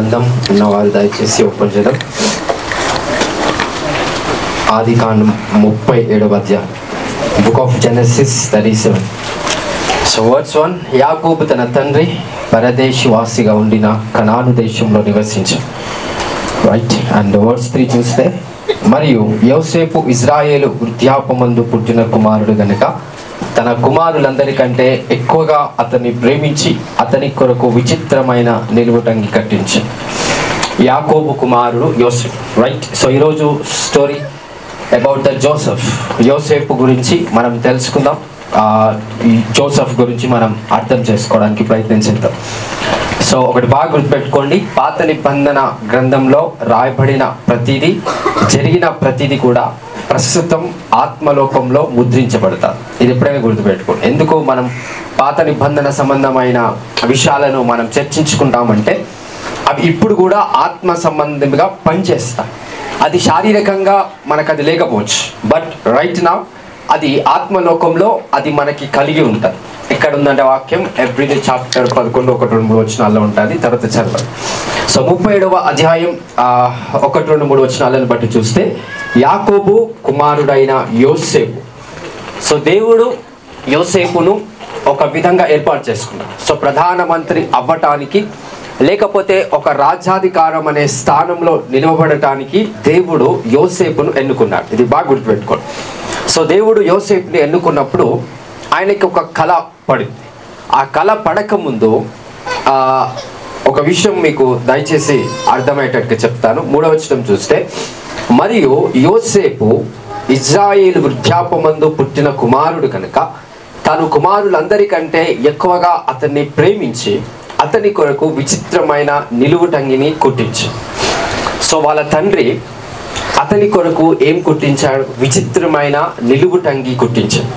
గ్రంథం ఉన్నవారు దయచేసి ఓపెన్ చేద్దాం. ఆదికాండం 37వ అధ్యాయం, book of Genesis 37. So words 1, యాకోబు తన తండ్రి పరదేశవాసిగా ఉండిన కనాను దేశంలో నివసించాడు. రైట్. అండ్ వర్డ్స్ 3 చూస్తే, మరియు యోసేపు ఇజ్రాయేలు వృద్ధాపమందు పుట్టిన కుమారుడు గనుక తన కుమారులందరికంటే ఎక్కువగా అతన్ని ప్రేమించి అతని కొరకు విచిత్రమైన నిలువుటంగి కట్టించాడు. యాకోబు కుమారుడు యోసేపు. రైట్. సో ఈరోజు స్టోరీ అబౌట్ ద జోసెఫ్. యోసేపు గురించి మనం తెలుసుకుందాం. ఈ జోసెఫ్ గురించి మనం అర్థం చేసుకోవడానికి ప్రయత్నించేద్దాం. సో ఒకటి బాగా గుర్తుపెట్టుకోండి, పాత నిబంధన గ్రంథంలో రాయబడిన ప్రతిదీ, జరిగిన ప్రతిదీ కూడా ప్రస్తుతం ఆత్మలోకంలో ముద్రించబడతారు. ఇది ఎప్పుడైనా గుర్తుపెట్టుకోండి. ఎందుకు మనం పాత నిబంధన సంబంధమైన విషయాలను మనం చర్చించుకుంటామంటే అవి ఇప్పుడు కూడా ఆత్మ సంబంధంగా పనిచేస్తాయి. అది శారీరకంగా మనకు అది లేకపోవచ్చు, బట్ రైట్ నౌ అది ఆత్మలోకంలో అది మనకి కలిగి ఉంటుంది. ఎక్కడ ఉందంటే వాక్యం ఎవ్రీడే చాప్టర్ 11, 1, 2, 3 వచనాల్లో ఉంటుంది. తర్వాత చదవాలి. సో 37వ అధ్యాయం 1, 2, 3 వచనాలను బట్టి చూస్తే, యాకోబు కుమారుడైన యోసేపు. సో దేవుడు యోసేపును ఒక విధంగా ఏర్పాటు చేసుకున్నాడు. సో ప్రధానమంత్రి అవ్వటానికి, లేకపోతే ఒక రాజ్యాధికారం అనే స్థానంలో నిలవబడటానికి దేవుడు యోసేపును ఎన్నుకున్నాడు. ఇది బాగా గుర్తుపెట్టుకోండి. సో దేవుడు యోసేపుని ఎన్నుకున్నప్పుడు ఆయనకి ఒక కళ పడింది. ఆ కళ పడక ముందు ఒక విషయం మీకు దయచేసి అర్థమయ్యేటట్టుగా చెప్తాను. 3వ వచనం చూస్తే, మరియు యోసేపు ఇజ్రాయేలు వృద్ధాపమందు పుట్టిన కుమారుడు కనుక తను కుమారులందరికంటే ఎక్కువగా అతన్ని ప్రేమించి అతని కొరకు విచిత్రమైన నిలువుటంగిని కుట్టించాడు. సో వాళ్ళ తండ్రి అతని కొరకు ఏం కుట్టించాడు? విచిత్రమైన నిలువుటంగి కుట్టించాడు.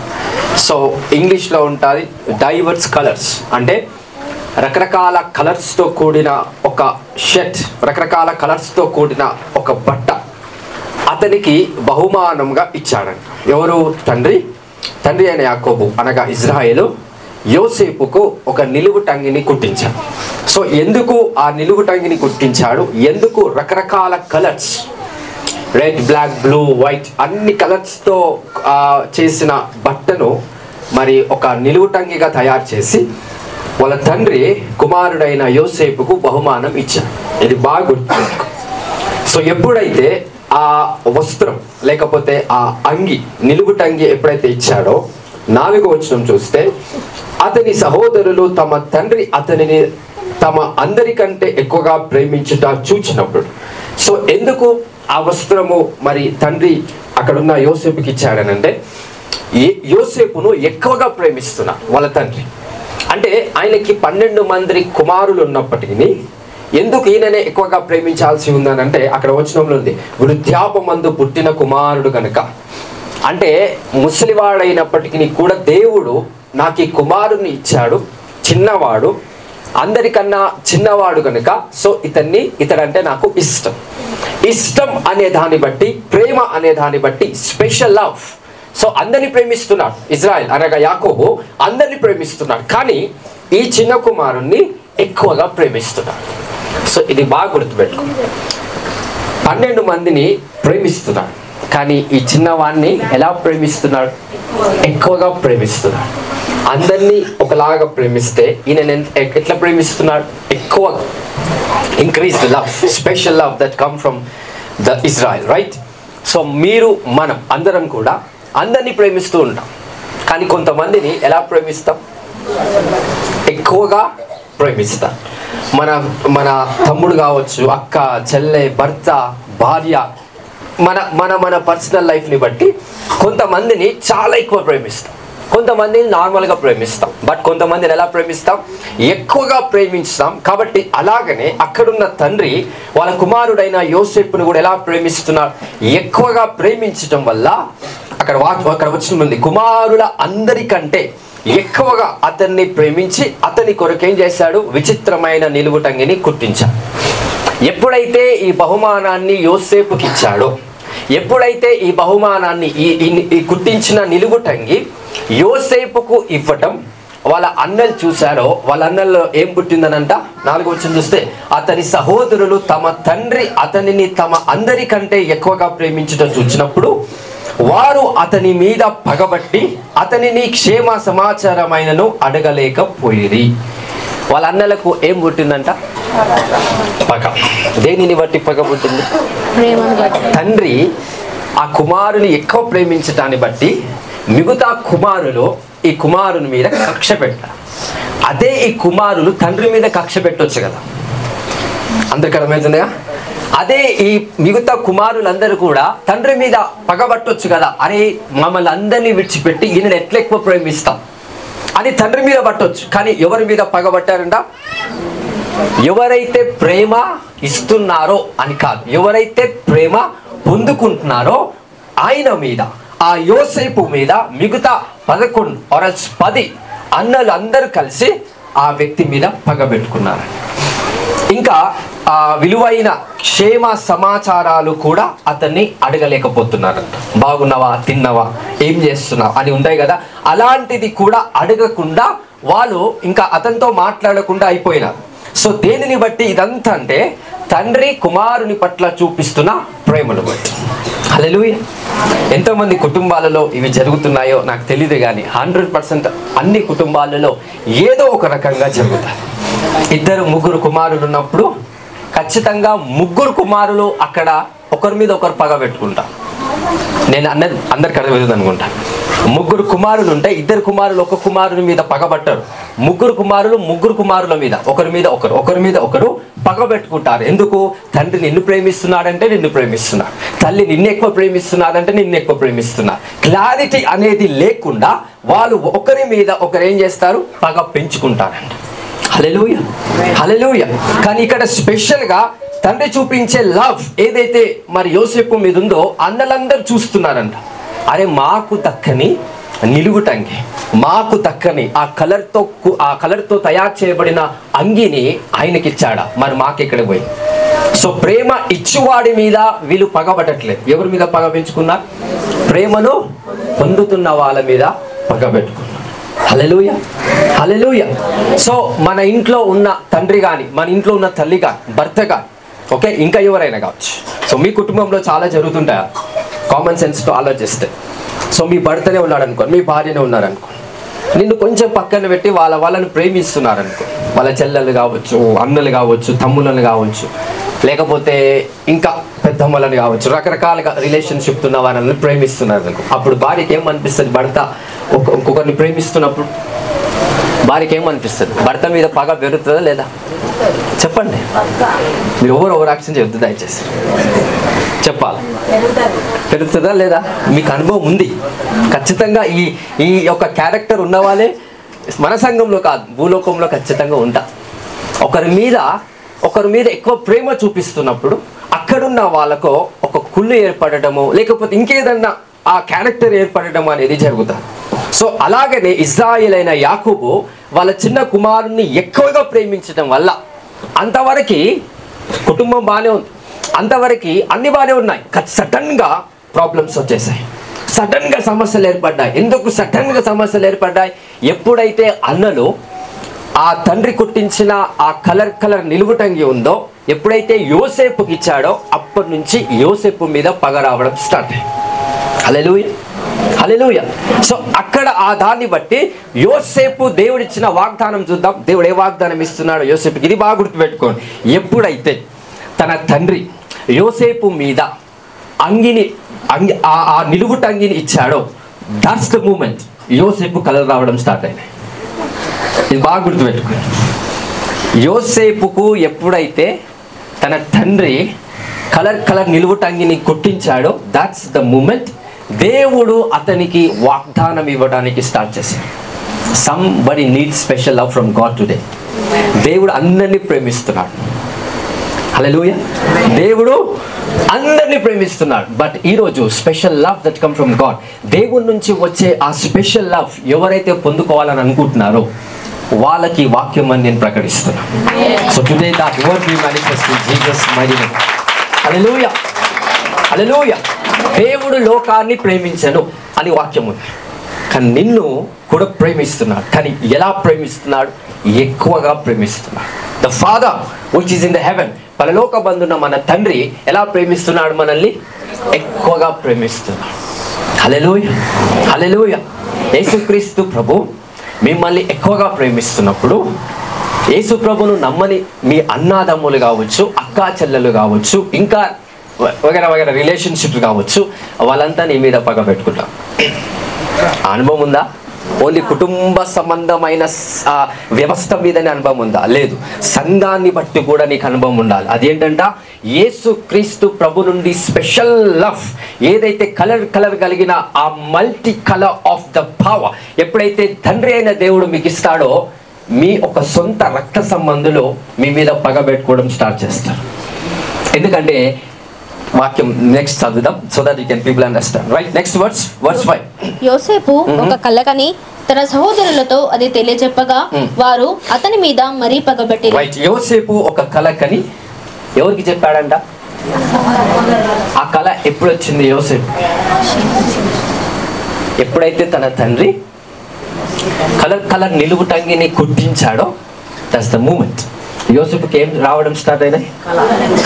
సో ఇంగ్లీష్లో ఉంటుంది డైవర్స్ కలర్స్, అంటే రకరకాల కలర్స్తో కూడిన ఒక షర్ట్, రకరకాల కలర్స్తో కూడిన ఒక బట్ట అతనికి బహుమానంగా ఇచ్చాడంట. ఎవరు? తండ్రి అయిన యాకోబు అనగా ఇజ్రాయేలు యోసేపుకు ఒక నిలువుటంగిని కుట్టించాడు. సో ఎందుకు ఆ నిలువుటంగిని కుట్టించాడు? ఎందుకు? రకరకాల colours, red, black, blue, white అన్ని కలర్స్తో చేసిన బట్టను మరి ఒక నిలువుటంగిగా తయారు చేసి వాళ్ళ తండ్రి కుమారుడైన యోసేపుకు బహుమానం ఇచ్చాడు. ఇది బాగా గుర్తుపెట్టుకో. సో ఎప్పుడైతే ఆ వస్త్రం లేకపోతే ఆ అంగి, నిలువుటంగి ఎప్పుడైతే ఇచ్చాడో, 4వ వచనం చూస్తే, అతని సహోదరులు తమ తండ్రి అతనిని తమ అందరికంటే ఎక్కువగా ప్రేమించుట చూచినప్పుడు. సో ఎందుకు ఆ వస్త్రము మరి తండ్రి అక్కడున్న యోసేపుకి ఇచ్చాడనంటే, యోసేపును ఎక్కువగా ప్రేమిస్తున్నా వాళ్ళ తండ్రి. అంటే ఆయనకి 12 మంది కుమారులు ఉన్నప్పటికీ ఎందుకు ఈయననే ఎక్కువగా ప్రేమించాల్సి ఉందనంటే, అక్కడ వచనంలో ఉంది, వృద్ధాపమందు పుట్టిన కుమారుడు కనుక. అంటే ముసలివాడైనప్పటికీ కూడా దేవుడు నాకు ఈ కుమారుని ఇచ్చాడు, చిన్నవాడు, అందరికన్నా చిన్నవాడు కనుక. సో ఇతడంటే నాకు ఇష్టం అనే దాన్ని బట్టి, ప్రేమ అనే దాన్ని బట్టి స్పెషల్ లవ్. సో అందరిని ప్రేమిస్తున్నాడు ఇజ్రాయెల్ అనగా యాకోబు, అందరిని ప్రేమిస్తున్నాడు. కానీ ఈ చిన్న కుమారుణ్ణి ఎక్కువగా ప్రేమిస్తున్నాడు. సో ఇది బాగా గుర్తుపెట్టుకో. 12 మందిని ప్రేమిస్తున్నాడు, కానీ ఈ చిన్నవాడిని ఎలా ప్రేమిస్తున్నాడు? ఎక్కువగా ప్రేమిస్తున్నాడు. అందరినీ ఒకలాగా ప్రేమిస్తే ఈయన ఎట్లా ప్రేమిస్తున్నాడు? ఎక్కువ increase the love, special love that come from the Israel. Right. So మనం అందరం కూడా అందరినీ ప్రేమిస్తూ ఉంటాం, కానీ కొంతమందిని ఎలా ప్రేమిస్తాం? ఎక్కువగా ప్రేమిస్తాం. మన తమ్ముడు కావచ్చు, అక్క, చెల్లె, భర్త, భార్య, మన పర్సనల్ లైఫ్ని బట్టి కొంతమందిని చాలా ఎక్కువ ప్రేమిస్తాం, కొంతమందిని నార్మల్గా ప్రేమిస్తాం, బట్ కొంతమందిని ఎలా ప్రేమిస్తాం? ఎక్కువగా ప్రేమిస్తాం. కాబట్టి అలాగనే అక్కడున్న తండ్రి వాళ్ళ కుమారుడైన యోసేపును కూడా ఎలా ప్రేమిస్తున్నారు? ఎక్కువగా ప్రేమించటం వల్ల అక్కడ వచ్చింది, కుమారుల అందరికంటే ఎక్కువగా అతన్ని ప్రేమించి అతని కొరకు ఏం చేశాడు? విచిత్రమైన నిలువుటంగిని కుట్టించాడు. ఎప్పుడైతే ఈ బహుమానాన్ని యోసేపుకి ఇచ్చాడో, ఎప్పుడైతే ఈ బహుమానాన్ని ఈ కుట్టించిన నిలువుటంగి యోసేపుకు ఇవ్వటం, వాళ్ళ అన్నలు చూశారో వాళ్ళ అన్నల్లో ఏం పుట్టిందనంట 4వ వచనం చూస్తే అతని సహోదరులు తమ తండ్రి అతనిని తమ అందరికంటే ఎక్కువగా ప్రేమించడం చూసినప్పుడు వారు అతని మీద పగబట్టి అతనిని క్షేమ సమాచారమైనను అడగలేకపోయిరి. వాళ్ళ అన్నలకు ఏం పుట్టిందంట? పగ. దేనిని బట్టి పగ పుట్టింది? తండ్రి ఆ కుమారుని ఎక్కువ ప్రేమించటాన్ని బట్టి మిగతా కుమారులు ఈ కుమారుని మీద కక్ష పెట్టారు. అదే ఈ కుమారులు తండ్రి మీద కక్ష పెట్టొచ్చు కదా, అందరికి అర్థమవుతుందిగా. అదే ఈ మిగతా కుమారులందరూ కూడా తండ్రి మీద పగబట్టొచ్చు కదా, అరే మమ్మల్ని అందరినీ విడిచిపెట్టి ఈయనను ఎట్లా ఎక్కువ ప్రేమిస్తాం అని తండ్రి మీద పట్టొచ్చు. కానీ ఎవరి మీద పగబట్టారంట? ఎవరైతే ప్రేమ ఇస్తున్నారో అని కాదు, ఎవరైతే ప్రేమ పొందుకుంటున్నారో ఆయన మీద, ఆ యోసేపు మీద మిగతా 10 అన్నలు అందరూ కలిసి ఆ వ్యక్తి మీద పగబెట్టుకున్నారు. ఇంకా ఆ విలువైన క్షేమ సమాచారాలు కూడా అతన్ని అడగలేకపోతున్నారంట. బాగున్నావా, తిన్నావా, ఏం చేస్తున్నావు అని ఉంటాయి కదా, అలాంటిది కూడా అడగకుండా వాళ్ళు ఇంకా అతనితో మాట్లాడకుండా అయిపోయినారు. సో దేనిని బట్టి ఇదంతా అంటే తండ్రి కుమారుని పట్ల చూపిస్తున్న ప్రేమను బట్టి. హల్లెలూయా. ఎంతోమంది కుటుంబాలలో ఇవి జరుగుతున్నాయో నాకు తెలియదు, కానీ 100% అన్ని కుటుంబాలలో ఏదో ఒక రకంగా జరుగుతాయి. 2-3 కుమారులు ఉన్నప్పుడు ఖచ్చితంగా 3 కుమారులు అక్కడ ఒకరి మీద ఒకరు పగ పెట్టుకుంటారు. నేను అన్నది అందరికి అర్థమవుతుంది అనుకుంటా. 3 కుమారులు ఉంటే 2 కుమారులు ఒక కుమారుని మీద పగబట్టారు. 3 కుమారులు 3 కుమారుల మీద ఒకరి మీద ఒకరు పగబెట్టుకుంటారు. ఎందుకు? తండ్రి నిన్ను ప్రేమిస్తున్నాడంటే నిన్ను ప్రేమిస్తున్నా, తల్లి నిన్ను ఎక్కువ ప్రేమిస్తున్నాడంటే నిన్ను ఎక్కువ ప్రేమిస్తున్నా. క్లారిటీ అనేది లేకుండా వాళ్ళు ఒకరి మీద ఒకరు ఏం చేస్తారు? పగ పెంచుకుంటారండి. హల్లెలూయా, హల్లెలూయా. కానీ ఇక్కడ స్పెషల్గా తండ్రి చూపించే లవ్ ఏదైతే మరి యోసేపు మీద ఉందో అన్నలందరూ చూస్తున్నారంట. అరే మాకు దక్కని నిలువుటంగి, మాకు దక్కని ఆ కలర్తో తయారు చేయబడిన అంగిని ఆయనకి ఇచ్చాడా, మరి మాకెక్కడికి పోయి. సో ప్రేమ ఇచ్చువాడి మీద వీళ్ళు పగబట్టట్లేదు. ఎవరి మీద పగ పెంచుకున్నారు? ప్రేమను పొందుతున్న వాళ్ళ మీద పగబెట్టుకున్నారు. హల్లెలూయా, హల్లెలూయా. సో మన ఇంట్లో ఉన్న తండ్రి కానీ, మన ఇంట్లో ఉన్న తల్లి కానీ, భర్త కానీ, ఓకే, ఇంకా ఎవరైనా కావచ్చు. సో మీ కుటుంబంలో చాలా జరుగుతుంటాయి. కామన్ సెన్స్తో ఆలోచిస్తే, సో మీ భర్తనే ఉన్నాడు అనుకోండి, మీ భార్యనే ఉన్నారనుకో, నిన్ను కొంచెం పక్కన పెట్టి వాళ్ళని ప్రేమిస్తున్నారనుకో, వాళ్ళ చెల్లెలు కావచ్చు, అన్నలు కావచ్చు, తమ్ములను కావచ్చు, లేకపోతే ఇంకా పెద్దమ్మలను కావచ్చు, రకరకాలుగా రిలేషన్షిప్ ఉన్న వాళ్ళని ప్రేమిస్తున్నారు అనుకో. అప్పుడు భార్యకి ఏమనిపిస్తుంది? భర్త ఇంకొకరిని ప్రేమిస్తున్నప్పుడు భార్యకి ఏమనిపిస్తుంది? భర్త మీద పగ పెరుగుతుందా లేదా? చెప్పండి. మీరు ఓవర్ యాక్షన్ చెప్తుంది, దయచేసి చెప్పాలి. పెరుగుతుందా లేదా? మీకు అనుభవం ఉంది ఖచ్చితంగా. ఈ యొక్క క్యారెక్టర్ ఉన్న వాళ్ళే మన సంఘంలో కాదు, భూలోకంలో ఖచ్చితంగా ఉంటా. ఒకరి మీద ఎక్కువ ప్రేమ చూపిస్తున్నప్పుడు అక్కడున్న వాళ్ళకు ఒక కుళ్ళు ఏర్పడటము, లేకపోతే ఇంకేదన్నా ఆ క్యారెక్టర్ ఏర్పడటం అనేది జరుగుతుంది. సో అలాగనే ఇశ్రాయేల్ అయిన యాకోబు వాళ్ళ చిన్న కుమారుణ్ణి ఎక్కువగా ప్రేమించడం వల్ల అంతవరకు కుటుంబం బాగానే ఉంది, అంతవరకు అన్ని బాగానే ఉన్నాయి. సడన్గా ప్రాబ్లమ్స్ వచ్చేసాయి, సడన్గా సమస్యలు ఏర్పడ్డాయి. ఎందుకు సడన్గా సమస్యలు ఏర్పడ్డాయి? ఎప్పుడైతే అన్నలు ఆ తండ్రి కుట్టించిన ఆ కలర్ నిలువుటంగి ఉందో, ఎప్పుడైతే యోసేపుకి ఇచ్చాడో అప్పటి నుంచి యోసేపు మీద పగ రావడం స్టార్ట్ అయ్యింది. హల్లెలూయా, హల్లెలూయా. సో అక్కడ ఆ దాన్ని బట్టి యోసేపు దేవుడిచ్చిన వాగ్దానం చూద్దాం. దేవుడు ఏ వాగ్దానం ఇస్తున్నాడో యోసేపుకి, ఇది బాగా గుర్తుపెట్టుకోండి. ఎప్పుడైతే తన తండ్రి యోసేపు మీద ఆ నిలువుటంగిని ఇచ్చాడో, దట్స్ ద మూమెంట్ యోసేపు కలర్ రావడం స్టార్ట్ అయింది. ఇది బాగా గుర్తుపెట్టుకోండి. యోసేపుకు ఎప్పుడైతే తన తండ్రి కలర్ నిలువుటంగిని కొట్టించాడో, దట్స్ ద మూమెంట్ దేవుడు అతనికి వాగ్దానం ఇవ్వడానికి స్టార్ట్ చేశాడు. Somebody needs special love from God today. దేవుడు అందరినీ ప్రేమిస్తున్నాడు. హల్లెలూయా. దేవుడు అందరినీ ప్రేమిస్తున్నాడు. బట్ ఈరోజు special love that come from God, దేవుడి నుంచి వచ్చే ఆ స్పెషల్ లవ్ ఎవరైతే పొందుకోవాలని అనుకుంటున్నారో వాళ్ళకి వాక్యం అని నేను ప్రకటిస్తున్నాను. So today that word be manifest in Jesus mighty name. హల్లెలూయా, హల్లెలూయా. దేవుడు లోకాన్ని ప్రేమించను అని వాక్యం ఉంది, కానీ నిన్ను కూడా ప్రేమిస్తున్నాడు. కానీ ఎలా ప్రేమిస్తున్నాడు? ఎక్కువగా ప్రేమిస్తున్నాడు. The father which is in the heaven, పరలోక బంధున్న మన తండ్రి ఎలా ప్రేమిస్తున్నాడు? మనల్ని ఎక్కువగా ప్రేమిస్తున్నాడు. హల్లెలూయా, హల్లెలూయా. యేసుక్రీస్తు ప్రభు మిమ్మల్ని ఎక్కువగా ప్రేమిస్తున్నప్పుడు, యేసు ప్రభును నమ్మని మీ అన్నాదమ్ములు కావచ్చు, అక్కా చెల్లెలు కావచ్చు, ఇంకా వగైరా వగైరా రిలేషన్షిప్స్ కావచ్చు, వాళ్ళంతా నీ మీద పగ పెట్టుకుంటాం. అనుభవం ఉందా? ఓన్లీ కుటుంబ సంబంధమైన వ్యవస్థ మీదనే అనుభవం ఉందా? లేదు. సంఘాన్ని బట్టి కూడా నీకు అనుభవం ఉండాలి. అదేంటంట, యేసు క్రీస్తు ప్రభు నుండి స్పెషల్ లవ్, ఏదైతే కలర్ కలిగిన ఆ multi colour of the power ఎప్పుడైతే తండ్రి అయిన దేవుడు మీకు ఇస్తాడో, మీ ఒక సొంత రక్త సంబంధులు మీ మీద పగ పెట్టుకోవడం స్టార్ట్ చేస్తారు. ఎందుకంటే వాక్యం నెక్స్ట్ చదువుదాం, so that you can people understand. Right, next verse 5. Yosepu ఒక కలకని తన సహోదరులతో అది తెలియజెప్పగా వారు అతని మీద మరీ పగబెట్టి. రైట్, యోసేపు ఒక కలకని ఎవరికి చెప్పాడంట? ఆ కళ ఎప్పుడు వచ్చింది? యోసేపు ఎప్పుడైతే తన తండ్రి కలర్ నిలువుటంగిని కుట్టించాడో, దట్స్ ద మూమెంట్ యోసేపుకి ఏం రావడం స్టార్ట్ అయినాయి?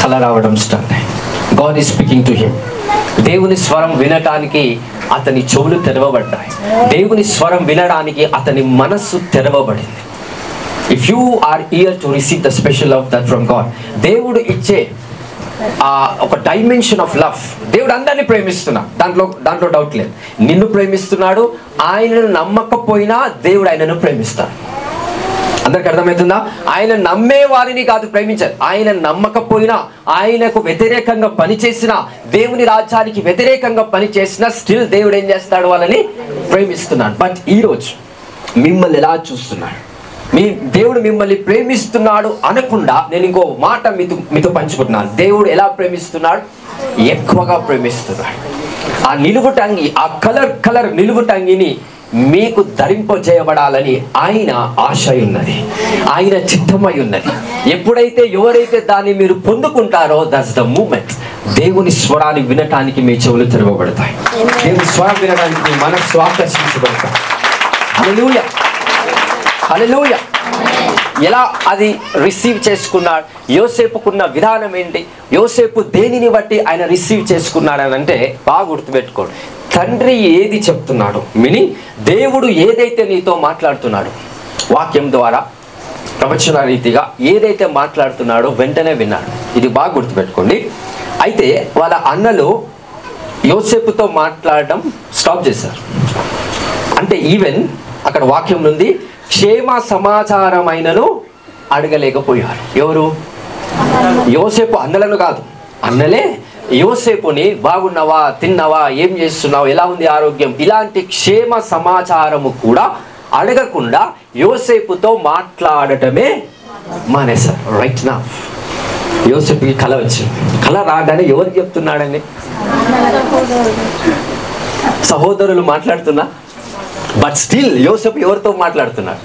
కళ రావడం స్టార్ట్ అయ్యి. God is speaking to him. దేవుని స్వరం వినటానికి అతని చెవులు తెరవబడ్డాయి. దేవుని స్వరం వినడానికి అతని మనస్సు తెరవబడింది. If you are here to receive the special love that from God, దేవుడు ఇచ్చే ఒక డైమెన్షన్ ఆఫ్ లవ్. దేవుడు అందరినీ ప్రేమిస్తున్నాడు, దాంట్లో డౌట్ లేదు. నిన్ను ప్రేమిస్తున్నాడు. ఆయనను నమ్మకపోయినా దేవుడు ఆయనను ప్రేమిస్తాడు. అందరికి అర్థమవుతుందా? ఆయన నమ్మే వారిని కాదు ప్రేమించారు. ఆయన నమ్మకపోయినా, ఆయనకు వ్యతిరేకంగా పనిచేసిన, దేవుని రాజ్యానికి వ్యతిరేకంగా పనిచేసిన, స్టిల్ దేవుడు ఏం చేస్తాడు? వాళ్ళని ప్రేమిస్తున్నాడు. బట్ ఈరోజు మిమ్మల్ని ఎలా చూస్తున్నాడు? మీ దేవుడు మిమ్మల్ని ప్రేమిస్తున్నాడు అనకుండా నేను ఇంకో మాట మీతో పంచుకుంటున్నాను. దేవుడు ఎలా ప్రేమిస్తున్నాడు? ఎక్కువగా ప్రేమిస్తున్నాడు. ఆ నిలువుటంగి, ఆ కలర్ నిలువుటంగిని మీకు ధరింపజేయబడాలని ఆయన ఆశ ఉన్నది, ఆయన చిత్తమై ఉన్నది. ఎప్పుడైతే ఎవరైతే దాన్ని మీరు పొందుకుంటారో, దట్స్ ద మూమెంట్ దేవుని స్వరాన్ని వినటానికి మీ చెవులు తెరవబడతాయి. దేవుని స్వరం వినడానికి మీ మనస్సు ఆకర్షించబడతాయి. హల్లెలూయా, హల్లెలూయా. ఎలా అది రిసీవ్ చేసుకున్నాడు? యోసేపుకున్న విధానం ఏంటి? యోసేపు దేనిని బట్టి ఆయన రిసీవ్ చేసుకున్నాడు అంటే బాగా గుర్తుపెట్టుకోండి. తండ్రి ఏది చెప్తున్నాడు, మీనింగ్ దేవుడు ఏదైతే నీతో మాట్లాడుతున్నాడు, వాక్యం ద్వారా ప్రవచన రీతిగా ఏదైతే మాట్లాడుతున్నాడో వెంటనే విన్నాడు. ఇది బాగా గుర్తుపెట్టుకోండి. అయితే వాళ్ళ అన్నలు యోసేపుతో మాట్లాడడం స్టాప్ చేశారు. అంటే ఈవెన్ అక్కడ వాక్యం నుండి క్షేమ సమాచారమైనను అడగలేకపోయారు. ఎవరు? యోసేపు అన్నలను కాదు, అన్నలే యోసేపుని బాగున్నావా, తిన్నావా, ఏం చేస్తున్నావు, ఎలా ఉంది ఆరోగ్యం, ఇలాంటి క్షేమ సమాచారము కూడా అడగకుండా యోసేపుతో మాట్లాడటమే మానేశారు. రైట్ నా యోసేపుకి కళ వచ్చింది. కళ రాగానే ఎవరికి చెప్తున్నాడండి? సహోదరులు మాట్లాడుతున్నా, బట్ స్టిల్ యోసేపు ఎవరితో మాట్లాడుతున్నాడు?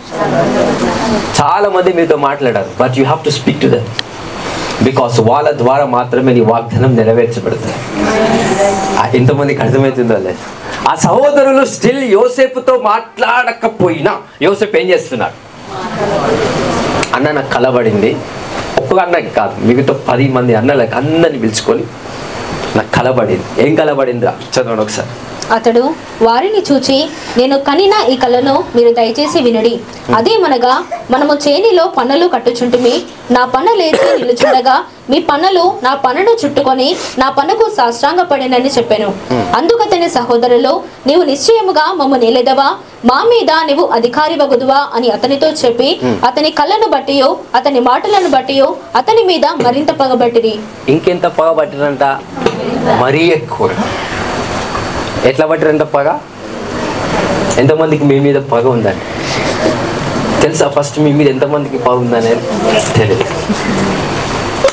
చాలా మంది మీతో మాట్లాడారు, but you have to speak to them, because వాళ్ళ ద్వారా మాత్రమే నీ వాగ్దానం నెరవేర్చబడుతుంది. ఎంతమందికి అర్థమవుతుందో లేదు. ఆ సహోదరులు స్టిల్ యోసేపుతో మాట్లాడకపోయినా యోసేపు ఏం చేస్తున్నాడు? అన్న నాకు కలబడింది, ఒక్క అన్నకి కాదు, మిగతా 10 మంది అన్నలకి అందరిని పిలుచుకొని నాకు కలబడింది. ఏం కలబడిందిరా చదవండి ఒకసారి. అతడు వారిని చూచి, నేను కనిన ఈ కలను మీరు దయచేసి వినుడి. అదేమనగా, మనము చేనిలో పనులు కట్టుచుంటిమి, నా పన లేచి నిలుచుండగా మీ పనులు నా పనను చుట్టుకొని నా పనకు సాష్టాంగపడినని చెప్పాను. అందుకతని సహోదరులు, నీవు నిశ్చయముగా మమ్ము నేలెదవా, మా మీద నీవు అధికారి వగుదువా అని అతనితో చెప్పి అతని కళ్ళను బట్టియో అతని మాటలను బట్టియో అతని మీద మరింత పగబట్టిరి. ఇంకెంత పగబట్టిరంట? మరీ ఎక్కువ. ఎట్లా పట్టిరంట పగ? ఎంతమందికి మీ మీద పగ ఉందండి తెలుసా? ఫస్ట్ మీ మీద ఎంతమందికి పగ ఉందనేది తెలియదు.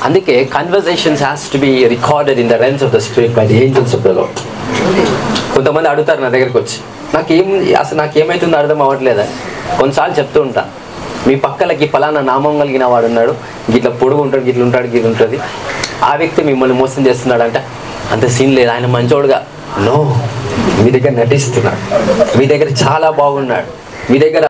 అందుకే conversations has to be recorded in the realms of the spirit by the angels of the Lord. కొంతమంది అడుగుతారు నా దగ్గరికి వచ్చి, నాకేమవుతుందో అర్థం అవ్వట్లేదా? కొన్నిసార్లు చెప్తూ ఉంటా, మీ పక్కలకి ఫలానా నామం కలిగిన వాడు ఉన్నాడు, గిట్లా పొడుగు ఉంటాడు, గిట్ల ఉంటాడు, గిట్ల ఉంటుంది, ఆ వ్యక్తి మిమ్మల్ని మోసం చేస్తున్నాడంట. అంత సీన్ లేదు, ఆయన మంచోడుగా. నో, మీ దగ్గర నటిస్తున్నాడు, మీ దగ్గర చాలా బాగున్నాడు, మీ దగ్గర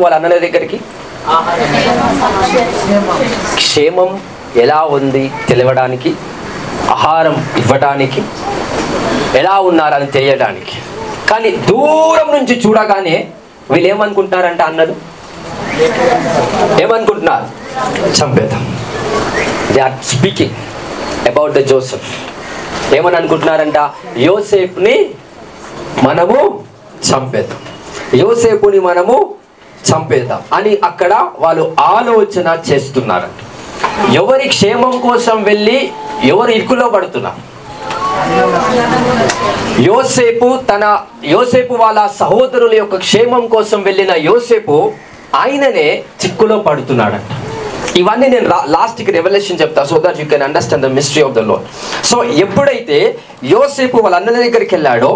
వాళ్ళ అన్నల దగ్గరికి క్షేమం ఎలా ఉంది తెలియడానికి, ఆహారం ఇవ్వడానికి, ఎలా ఉన్నారని తెలియడానికి. కానీ దూరం నుంచి చూడగానే వీళ్ళు ఏమనుకుంటున్నారంట, అన్నలు ఏమనుకుంటున్నారు, చంపేద్దాం. They are speaking about the Joseph. ఏమని అనుకుంటున్నారంట, యోసేపుని మనము చంపేద్దాం, యోసేపుని మనము చంపేద్దాం అని అక్కడ వాళ్ళు ఆలోచన చేస్తున్నారంట. ఎవరి క్షేమం కోసం వెళ్ళి ఎవరు ఇరుకులో పడుతున్నారు? యోసేపు వాళ్ళ సహోదరుల యొక్క క్షేమం కోసం వెళ్ళిన యోసేపు ఆయననే చిక్కులో పడుతున్నాడంట. ఇవన్నీ నేను లాస్ట్కి రెవల్యూషన్ చెప్తా, so that you can understand the mystery of the lord. So ఎప్పుడైతే యోసేపు వాళ్ళ అన్నల దగ్గరికి వెళ్ళాడో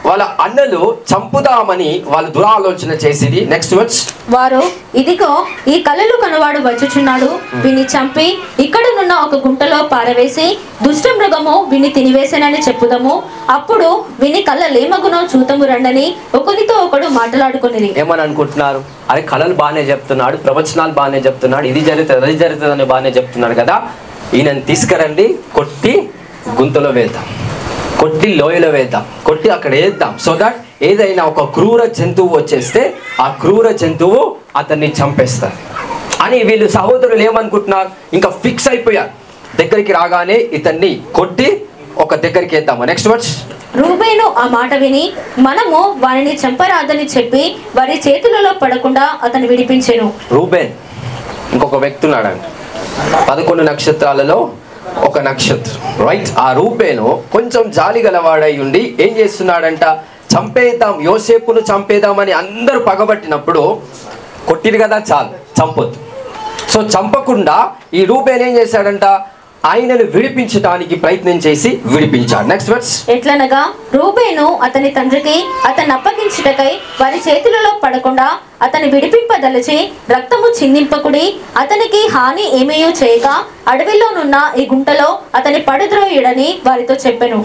వాళ్ళ అన్నలు చంపుదామని వాళ్ళు దురాలోచన చేసేది. నెక్స్ట్ వర్డ్స్, వారు ఇదిగో ఈ కలలు కనవాడు వచ్చుచున్నాడు, విని చంపి ఇక్కడనున్న ఒక గుంటలో పారవేసి దుష్ట మృగము విని తినివేసేనని చెప్పుదాము, అప్పుడు విని కళ్ళలేమగునో చూతము రండని ఒకరితో ఒకడు మాట్లాడుకుని. ఏమని అనుకుంటున్నారు, అరే కళలు బాగానే చెప్తున్నాడు, ప్రవచనాలు బాగానే చెప్తున్నాడు, ఇది జరుగుతుంది అది జరుగుతుంది అని బాగానే చెప్తున్నాడు కదా, ఈయనని తీసుకురండి, కొట్టి గుంతలో వేద్దాం, కొట్టి లోయలో వేద్దాం, కొట్టి అక్కడ వేద్దాం, సో దట్ ఏదైనా ఒక క్రూర జంతువు వచ్చేస్తే ఆ క్రూర జంతువు అతన్ని చంపేస్తారు అని వీళ్ళు సహోదరులు ఏమనుకుంటున్నారు, ఇంకా ఫిక్స్ అయిపోయారు. దగ్గరికి రాగానే ఇతన్ని కొట్టి ఒక దగ్గరికి వేద్దాము. నెక్స్ట్ వర్డ్స్, రూబేను ఆ మాట విని మనము వారిని చంపరాదని చెప్పి వారి చేతులలో పడకుండా అతను విడిపించెను. రూబేన్ ఇంకొక వ్యక్తి ఉన్నాడంట, 11 నక్షత్రాలలో ఒక నక్షత్రం, రైట్? ఆ రూబేను కొంచెం జాలి గలవాడై ఉండి ఏం చేస్తున్నాడంట, చంపేద్దాం, యోసేపును చంపేద్దామని అందరూ పగబట్టినప్పుడు కొట్టిరు కదా, చాలు చంపొద్దు. సో చంపకుండా ఈ రూబేన్ ఏం చేశాడంట, ఆయనను విడిపించడానికి ప్రయత్నం చేసి విడిపించాడు. నెక్స్ట్ వర్డ్స్, ఎట్లనగా రూబేను అతని తండ్రికి అతన్ని అప్పగించుటకై వారి చేతులలో పడకుండా అతని విడిపింపదలచి రక్తము చిందింపకుడి, అతనికి హాని ఏమేయో చేయక అడవిలోనున్న ఈ గుంటలో అతని పడుద్రోయుడని వారితో చెప్పెను.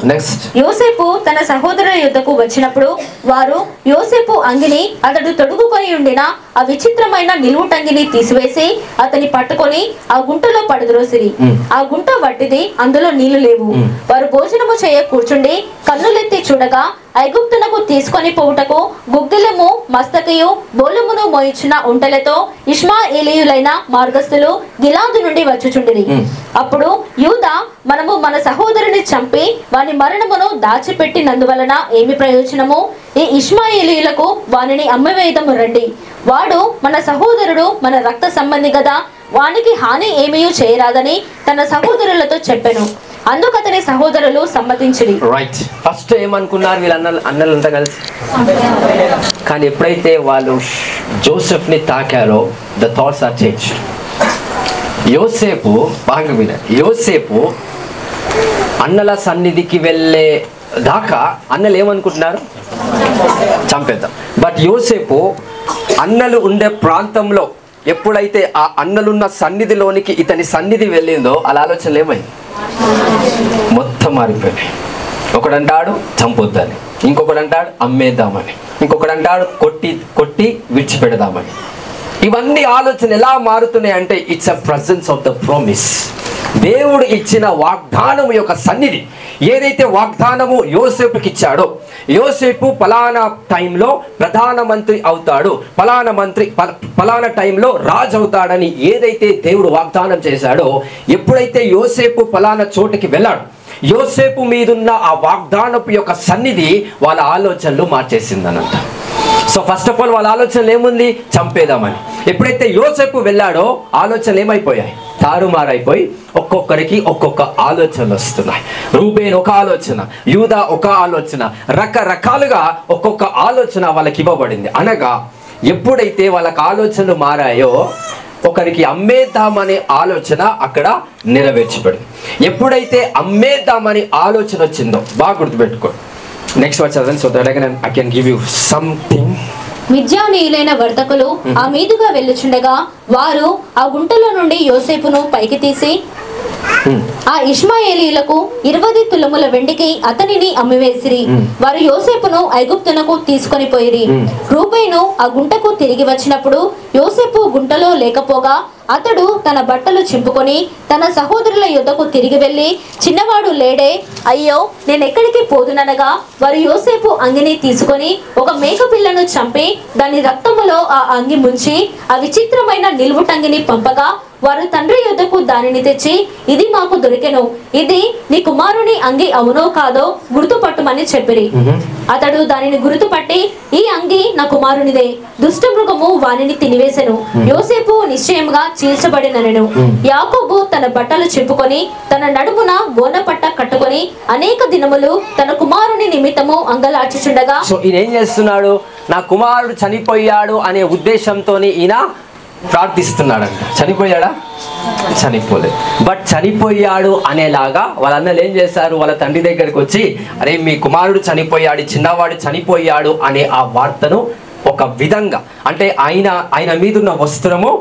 యోసేపు తన సహోదరుల యుద్ధకు వచ్చినప్పుడు వారు యోసేపు అంగిని అతడు తొడుగుకొని ఉండిన ఆ విచిత్రమైన నిలువుటంగిని తీసివేసి అతని పట్టుకొని ఆ గుంటలో పడుద్రోసిరి. ఆ గుంట వట్టిది, అందులో నీళ్లు లేవు. వారు భోజనము చేయ కూర్చుండి కన్నులెత్తి చూడగా ఐగుప్తునకు తీసుకొని పోవుటకు గుగ్గిలము మస్తకయు బోలమును మోయించిన ఒంటెలతో ఇష్మాయేలీయులైన మార్గస్థులు గిలాదు నుండి వచ్చుచుండిరి. అప్పుడు యూదా, మనము మన సహోదరుని చంపి వాని మరణమును దాచిపెట్టినందువలన ఏమి ప్రయోజనము? ఈ ఇష్మాయేలీయులకు వానిని అమ్మవేయదము రండి, వాడు మన సహోదరుడు, మన రక్త సంబంధి గదా, వానికి హాని ఏమీ చేయరాదని తన సహోదరులతో చెప్పెను. అందుకు అతని సహోదరులు సమ్మతించిరి. రైట్, ఫస్ట్ ఏమనుకున్నారు వీళ్ళ అన్నలంతా కలిసి, కానీ ఎప్పుడైతే వాళ్ళు జోసెఫ్ ని తాకారో ద థాట్స్ ఆర్ చేంజ్డ్. యోసేపు బాగా విన, యోసేపు అన్నల సన్నిధికి వెళ్ళే దాకా అన్నలు ఏమనుకుంటున్నారు, చంపేద్దాం. బట్ యోసేపు అన్నలు ఉండే ప్రాంతంలో ఎప్పుడైతే ఆ అన్నలున్న సన్నిధిలోనికి ఇతని సన్నిధి వెళ్ళిందో అలా ఆలోచనలు ఏమైంది, మొత్తం మారిపోయాయి. ఒకడంటాడు చంపొద్దని, ఇంకొకడు అంటాడు అమ్మేద్దామని, ఇంకొకడు అంటాడు కొట్టి విడిచిపెడదామని. ఇవన్నీ ఆలోచన ఎలా మారుతున్నాయి అంటే it's a presence of the promise. దేవుడు ఇచ్చిన వాగ్దానం యొక్క సన్నిధి. ఏదైతే వాగ్దానము యోసేపుకి ఇచ్చాడో, యోసేపు పలానా టైంలో ప్రధానమంత్రి అవుతాడు, పలానా టైంలో రాజు అవుతాడని ఏదైతే దేవుడు వాగ్దానం చేశాడో, ఎప్పుడైతే యోసేపు పలానా చోటుకి వెళ్ళాడు, యోసేపు మీదున్న ఆ వాగ్దానపు యొక్క సన్నిధి వాళ్ళ ఆలోచనలు మార్చేసిందనంట. సో ఫస్ట్ ఆఫ్ ఆల్ వాళ్ళ ఆలోచనలు ఏముంది, చంపేద్దామని. ఎప్పుడైతే యోసేపు వెళ్ళాడో ఆలోచనలు ఏమైపోయాయి, తారుమారైపోయి ఒక్కొక్కరికి ఒక్కొక్క ఆలోచనలు వస్తున్నాయి. రూబేన్ ఒక ఆలోచన, యూదా ఒక ఆలోచన, రకరకాలుగా ఒక్కొక్క ఆలోచన వాళ్ళకి ఇవ్వబడింది. అనగా ఎప్పుడైతే వాళ్ళకి ఆలోచనలు మారాయో ఒకరికి అమ్మేద్దామనే ఆలోచన అక్కడ నెరవేర్చబడింది. ఎప్పుడైతే అమ్మేద్దామని ఆలోచన వచ్చిందో బాగా గుర్తుపెట్టుకోండి. నెక్స్ట్ వర్డ్ చదవండి, so that I can give you something. మిద్యానీయులైన వర్తకులు ఆ మీదుగా వెళ్ళుచుండగా వారు ఆ గుంటలో నుండి యోసేపును పైకి తీసి ఆ ఇష్మాయేలీయులకు 20 తులముల వెండికి అతనిని అమ్మివేసిరి. వారు యోసేపును ఐగుప్తునకు తీసుకొని పోయిరి. రూబేను ఆ గుంటకు తిరిగి వచ్చినప్పుడు యోసేపు గుంటలో లేకపోగా అతడు తన బట్టలు చింపుకొని తన సహోదరుల యొద్దకు తిరిగి వెళ్ళి, చిన్నవాడు లేడే, అయ్యో నేనెక్కడికి పోదుననగా వారు యోసేపు అంగిని తీసుకొని ఒక మేకపిల్లను చంపి దాని రక్తములో ఆ అంగి ముంచి ఆ విచిత్రమైన నిలువుటంగిని పంపగా వారు తండ్రి యొద్దకు దానిని తెచ్చి, ఇది మాకు దొరికెను, ఇది నీ కుమారుని అంగి అవునో కాదో గుర్తుపట్టుమని చెప్పిరి. అతడు దానిని గుర్తుపట్టి, ఈ అంగి నా కుమారునిదే, దుష్ట మృగము వానిని తినివేసెను, యోసేపు నిశ్చయముగా చీల్చబడిననెను. యాకోబు తన బట్టలు చింపుకొని తన నడుమున గోనపట్ట కట్టుకొని అనేక దినములు తన కుమారుని నిమిత్తము అంగలార్చుచుండగా, సో ఈయన ఏం చేస్తున్నాడు? నా కుమారుడు చనిపోయాడు అనే ఉద్దేశంతో ఈయన ప్రార్థిస్తున్నాడంట. చనిపోయాడా? చనిపోలేదు. బట్ చనిపోయాడు అనేలాగా వాళ్ళ అన్నలు ఏం చేశారు? వాళ్ళ తండ్రి దగ్గరికి వచ్చి, అరే మీ కుమారుడు చనిపోయాడు, చిన్నవాడు చనిపోయాడు అనే ఆ వార్తను ఒక విధంగా, అంటే ఆయన మీద ఉన్న వస్త్రము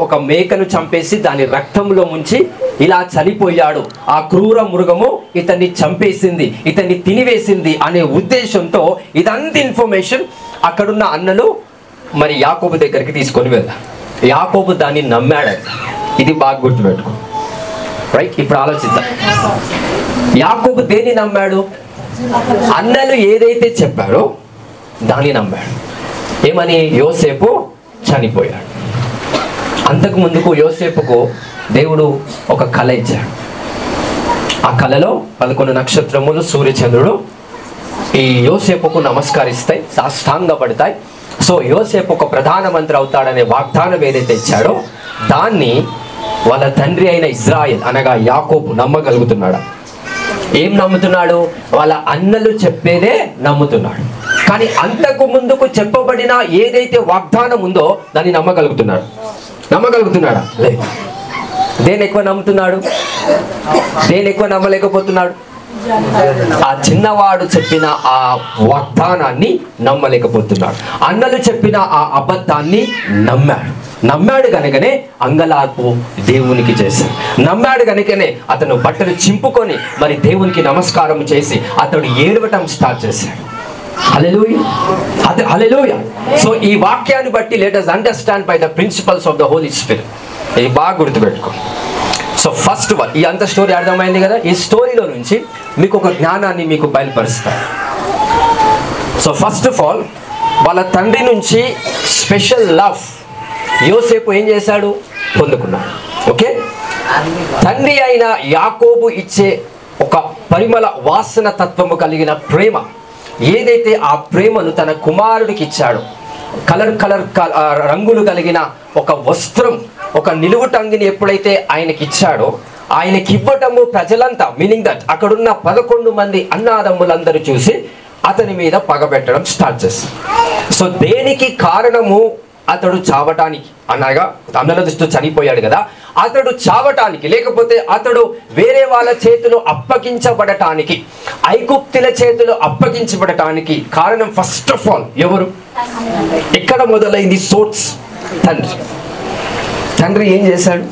ఒక మేకను చంపేసి దాని రక్తంలో ముంచి ఇలా చనిపోయాడు, ఆ క్రూర మృగము ఇతన్ని చంపేసింది, ఇతన్ని తినివేసింది అనే ఉద్దేశంతో ఇదంతా ఇన్ఫర్మేషన్ అక్కడున్న అన్నలు మరి యాకోబు దగ్గరికి తీసుకొని వెళ్ళారు. యాకోబు దాన్ని నమ్మాడంట. ఇది బాగా గుర్తుపెట్టుకో, రైట్? ఇప్పుడు ఆలోచిద్దాం. యాకోబు దేన్ని నమ్మాడు? అన్నలు ఏదైతే చెప్పారో దాన్ని నమ్మాడు. ఏమని? యోసేపు చనిపోయాడు. అంతకు ముందుకు యోసేపుకు దేవుడు ఒక కళ ఇచ్చాడు. ఆ కళలో 11 నక్షత్రములు, సూర్యచంద్రుడు ఈ యోసేపుకు నమస్కరిస్తాయి, సాష్టాంగపడతాయి. సో యోసేపు ఒక ప్రధానమంత్రి అవుతాడనే వాగ్దానం ఏదైతే ఇచ్చాడో దాన్ని వాళ్ళ తండ్రి అయిన ఇజ్రాయెల్ అనగా యాకోబు నమ్మగలుగుతున్నాడు. ఏం నమ్ముతున్నాడు? వాళ్ళ అన్నలు చెప్పేదే నమ్ముతున్నాడు. కానీ అంతకు ముందుకు చెప్పబడిన ఏదైతే వాగ్దానం ఉందో దాన్ని నమ్మగలుగుతున్నాడా? లేదు. దేని ఎక్కువ నమ్ముతున్నాడు? దేని ఎక్కువ నమ్మలేకపోతున్నాడు? ఆ చిన్నవాడు చెప్పిన ఆ వాగ్దానాన్ని నమ్మలేకపోతున్నాడు. అన్నలు చెప్పిన ఆ అబద్ధాన్ని నమ్మాడు కనుకనే అంగలార్పు దేవునికి చేశాడు. నమ్మాడు కనుకనే అతను బట్టలు చింపుకొని మరి దేవునికి నమస్కారం చేసి అతడు ఏడవటం స్టార్ట్ చేశాడు. హల్లెలూయా. సో ఈ వాక్యాన్ని బట్టి let us understand by the principles of the Holy Spirit. ఇది బాగా గుర్తుపెట్టుకో. సో ఫస్ట్ వన్, ఈ అంత స్టోరీ అర్థమైంది కదా. ఈ స్టోరీలో నుంచి మీకు ఒక జ్ఞానాన్ని మీకు బయలుపరుస్తాను. సో ఫస్ట్ ఆఫ్ ఆల్ వాళ్ళ తండ్రి నుంచి స్పెషల్ లవ్ యోసేపు ఏం చేశాడు? పొందుకున్నాడు. ఓకే, తండ్రి అయిన యాకోబు ఇచ్చే ఒక పరిమళ వాసన తత్వము కలిగిన ప్రేమ ఏదైతే ఆ ప్రేమను తన కుమారుడికి ఇచ్చాడో, కలర్ రంగులు కలిగిన ఒక వస్త్రం, ఒక నిలువుటంగిని ఎప్పుడైతే ఆయనకి ఇచ్చాడో, ఆయనకి ఇవ్వటము ప్రజలంతా, మీనింగ్ దట్ అక్కడున్న 11 మంది అన్నాదమ్ములందరూ చూసి అతని మీద పగబెట్టడం స్టార్ట్ చేస్తారు. సో దేనికి కారణము? అతడు చావటానికి, అనగా అన్నల దృష్టిలో చనిపోయాడు కదా, అతడు చావటానికి, లేకపోతే అతడు వేరే వాళ్ళ చేతిలో అప్పగించబడటానికి, ఐగుప్తుల చేతిలో అప్పగించబడటానికి కారణం ఫస్ట్ ఆఫ్ ఆల్ ఎవరు? ఎక్కడ మొదలైంది సోర్స్? తండ్రి ఏం చేశాడు?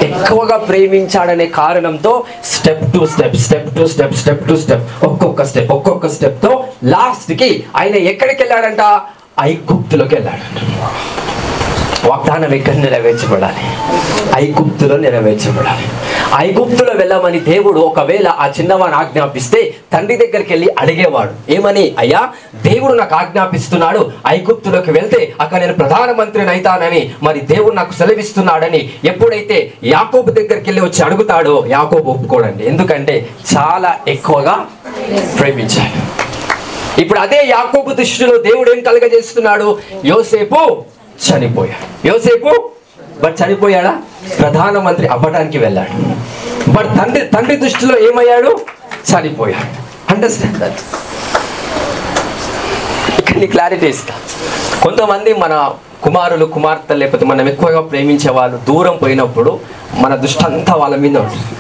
ఎక్కువగా ప్రేమించాడనే కారణంతో స్టెప్ టు స్టెప్ ఒక్కొక్క స్టెప్ తో లాస్ట్ కి ఆయన ఎక్కడికి వెళ్ళాడంట? ఐగుప్తులోకి వెళ్ళాడంట. వాగ్దానం ఎక్కడ నెరవేర్చబడాలి? ఐగుప్తులో నెరవేర్చబడాలి. ఐగుప్తులో వెళ్ళమని దేవుడు ఒకవేళ ఆ చిన్నవాడిని ఆజ్ఞాపిస్తే తండ్రి దగ్గరికి వెళ్ళి అడిగేవాడు. ఏమని? అయ్యా, దేవుడు నాకు ఆజ్ఞాపిస్తున్నాడు, ఐగుప్తులోకి వెళ్తే అక్కడ నేను ప్రధానమంత్రిని అవుతానని మరి దేవుడు నాకు సెలవిస్తున్నాడని ఎప్పుడైతే యాకోబు దగ్గరికి వెళ్ళి వచ్చి అడుగుతాడో, యాకోబు ఒప్పుకోడండి. ఎందుకంటే చాలా ఎక్కువగా ప్రేమించాడు. ఇప్పుడు అదే యాకోబు దృష్టిలో దేవుడు ఏం కలగజేస్తున్నాడు? యోసేపు చనిపోయాడు. యోసేపు బట్ చనిపోయాడా? ప్రధానమంత్రి అవ్వడానికి వెళ్ళాడు. బట్ తండ్రి దృష్టిలో ఏమయ్యాడు? చనిపోయాడు. Understand that. ఇక్కడ నీ క్లారిటీ ఇస్తా. కొంతమంది మన కుమారులు, కుమార్తెలు, లేకపోతే మనం ఎక్కువగా ప్రేమించే వాళ్ళు దూరం పోయినప్పుడు మన దృష్టి అంతా వాళ్ళ మీద ఉంటుంది.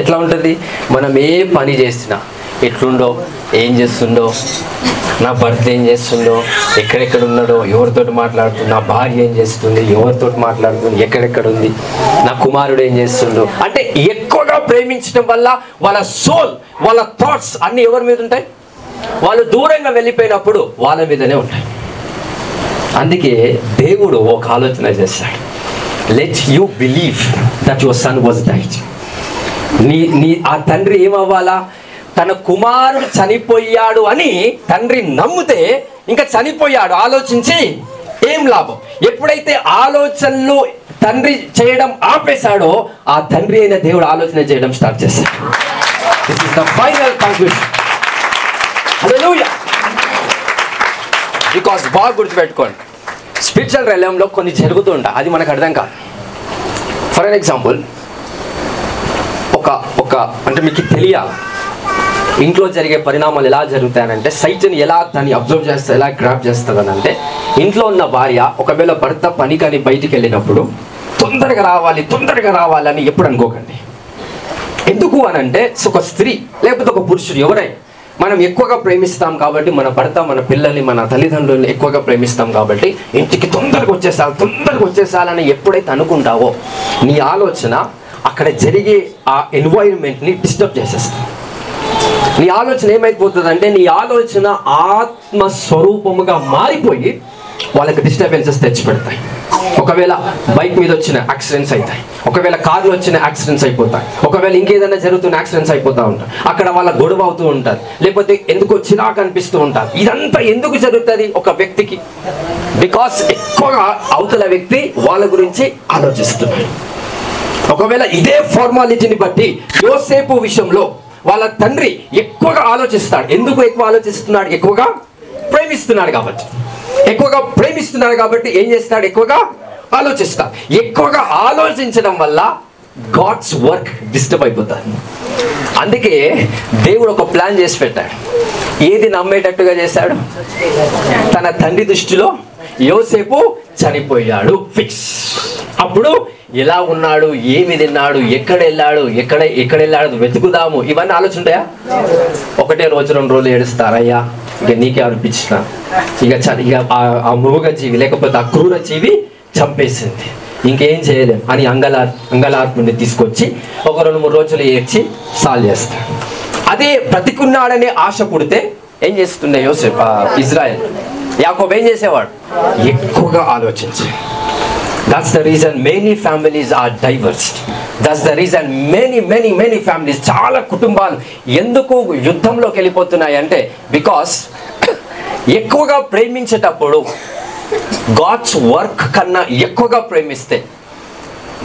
ఎట్లా ఉంటుంది? మనం ఏ పని చేసినా, ఎట్లుండో, ఏం చేస్తుండో, నా భర్త ఏం చేస్తుండో, ఎక్కడెక్కడ ఉన్నాడో, ఎవరితోటి మాట్లాడుతుందో, నా భార్య ఏం చేస్తుంది, ఎవరితోటి మాట్లాడుతుంది, ఎక్కడెక్కడ ఉంది, నా కుమారుడు ఏం చేస్తుండో. అంటే ఎక్కువగా ప్రేమించడం వల్ల వాళ్ళ సోల్, వాళ్ళ థాట్స్ అన్నీ ఎవరి మీద ఉంటాయి? వాళ్ళు దూరంగా వెళ్ళిపోయినప్పుడు వాళ్ళ మీదనే ఉంటాయి. అందుకే దేవుడు ఒక ఆలోచన చేస్తాడు, let you believe that your son was died. నీ ఆ తండ్రి ఏమవ్వాలా? తన కుమారుడు చనిపోయాడు అని తండ్రి నమ్మితే ఇంకా చనిపోయాడు ఆలోచించి ఏం లాభం? ఎప్పుడైతే ఆలోచనలు తండ్రి చేయడం ఆపేశాడో ఆ తండ్రి అయిన దేవుడు ఆలోచన చేయడం స్టార్ట్ చేశాడు. This is the final conclusion. Hallelujah. Because బాగా గుర్తుపెట్టుకోండి, స్పిరిచువల్ రిలయంలో కొన్ని జరుగుతూ ఉంటాయి, అది మనకు అర్థం కాదు. ఫర్ ఎన్ ఎగ్జాంపుల్, ఒక అంటే మీకు తెలియాలి ఇంట్లో జరిగే పరిణామాలు ఎలా జరుగుతాయనంటే, సైట్ని ఎలా దాన్ని అబ్జర్వ్ చేస్తా, ఎలా గ్రాప్ చేస్తుంది అంటే, ఇంట్లో ఉన్న భార్య ఒకవేళ భర్త పని కానీ బయటికి వెళ్ళినప్పుడు తొందరగా రావాలని ఎప్పుడు అనుకోకండి. ఎందుకు అనంటే ఒక స్త్రీ లేకపోతే ఒక పురుషుడు ఎవరైనా మనం ఎక్కువగా ప్రేమిస్తాం కాబట్టి, మన భర్త, మన పిల్లల్ని, మన తల్లిదండ్రులను ఎక్కువగా ప్రేమిస్తాం కాబట్టి ఇంటికి తొందరగా వచ్చేసాలని ఎప్పుడైతే అనుకుంటావో నీ ఆలోచన అక్కడ జరిగే ఆ ఎన్వైరన్మెంట్ని డిస్టర్బ్ చేసేస్తుంది. నీ ఆలోచన ఏమైపోతుందంటే, నీ ఆలోచన ఆత్మస్వరూపముగా మారిపోయి వాళ్ళకి డిస్టర్బెన్సెస్ తెచ్చిపెడతాయి. ఒకవేళ బైక్ మీద వచ్చిన యాక్సిడెంట్స్ అవుతాయి, ఒకవేళ కార్లో వచ్చిన యాక్సిడెంట్స్ అయిపోతాయి, ఒకవేళ ఇంకేదైనా జరుగుతున్న యాక్సిడెంట్స్ అయిపోతూ ఉంటాయి, అక్కడ వాళ్ళ గొడవ అవుతూ ఉంటుంది, లేకపోతే ఎందుకో చిరాకు అనిపిస్తూ ఉంటారు. ఇదంతా ఎందుకు జరుగుతుంది ఒక వ్యక్తికి? బికాస్ ఎక్కువగా అవతల వ్యక్తి వాళ్ళ గురించి ఆలోచిస్తున్నాడు. ఒకవేళ ఇదే ఫార్మాలిటీని బట్టి యోసేపు విషయంలో వాళ్ళ తండ్రి ఎక్కువగా ఆలోచిస్తాడు. ఎందుకు ఎక్కువ ఆలోచిస్తున్నాడు? ఎక్కువగా ప్రేమిస్తున్నాడు కాబట్టి ఏం చేస్తాడు? ఎక్కువగా ఆలోచిస్తాడు. ఎక్కువగా ఆలోచించడం వల్ల గాడ్స్ వర్క్ డిస్టర్బ్ అయిపోతాడు. అందుకే దేవుడు ఒక ప్లాన్ చేసి పెట్టాడు. ఏది నమ్మేటట్టుగా చేశాడు? తన తండ్రి దృష్టిలో యోసేపు చనిపోయాడు, ఫిక్స్. అప్పుడు ఎలా ఉన్నాడు, ఏమి తిన్నాడు, ఎక్కడ వెళ్ళాడు వెతుకుదాము, ఇవన్నీ ఆలోచన ఉంటాయా? ఒకటే రోజు 2 రోజులు ఏడుస్తారయ్యా, ఇక నీకే అనిపించిన, ఇక ఆ మృగజీవి లేకపోతే ఆ క్రూర జీవి చంపేసింది, ఇంకేం చేయలేం అని అంగలార్పుని తీసుకొచ్చి ఒక 2-3 రోజులు ఏడ్చి సాల్వ్ చేస్తాడు. అదే బ్రతికున్నాడనే ఆశ పుడితే ఏం చేస్తుండే ఇజ్రాయెల్, యాకోబు ఏం చేసేవాడు? ఎక్కువగా ఆలోచించి. That's the reason many families are divorced. That's the reason many families, చాలా కుటుంబాలు ఎందుకు యుద్ధంలోకి వెళ్ళిపోతున్నాయి అంటే, బికాస్ ఎక్కువగా ప్రేమించేటప్పుడు గాడ్స్ వర్క్ కన్నా ఎక్కువగా ప్రేమిస్తే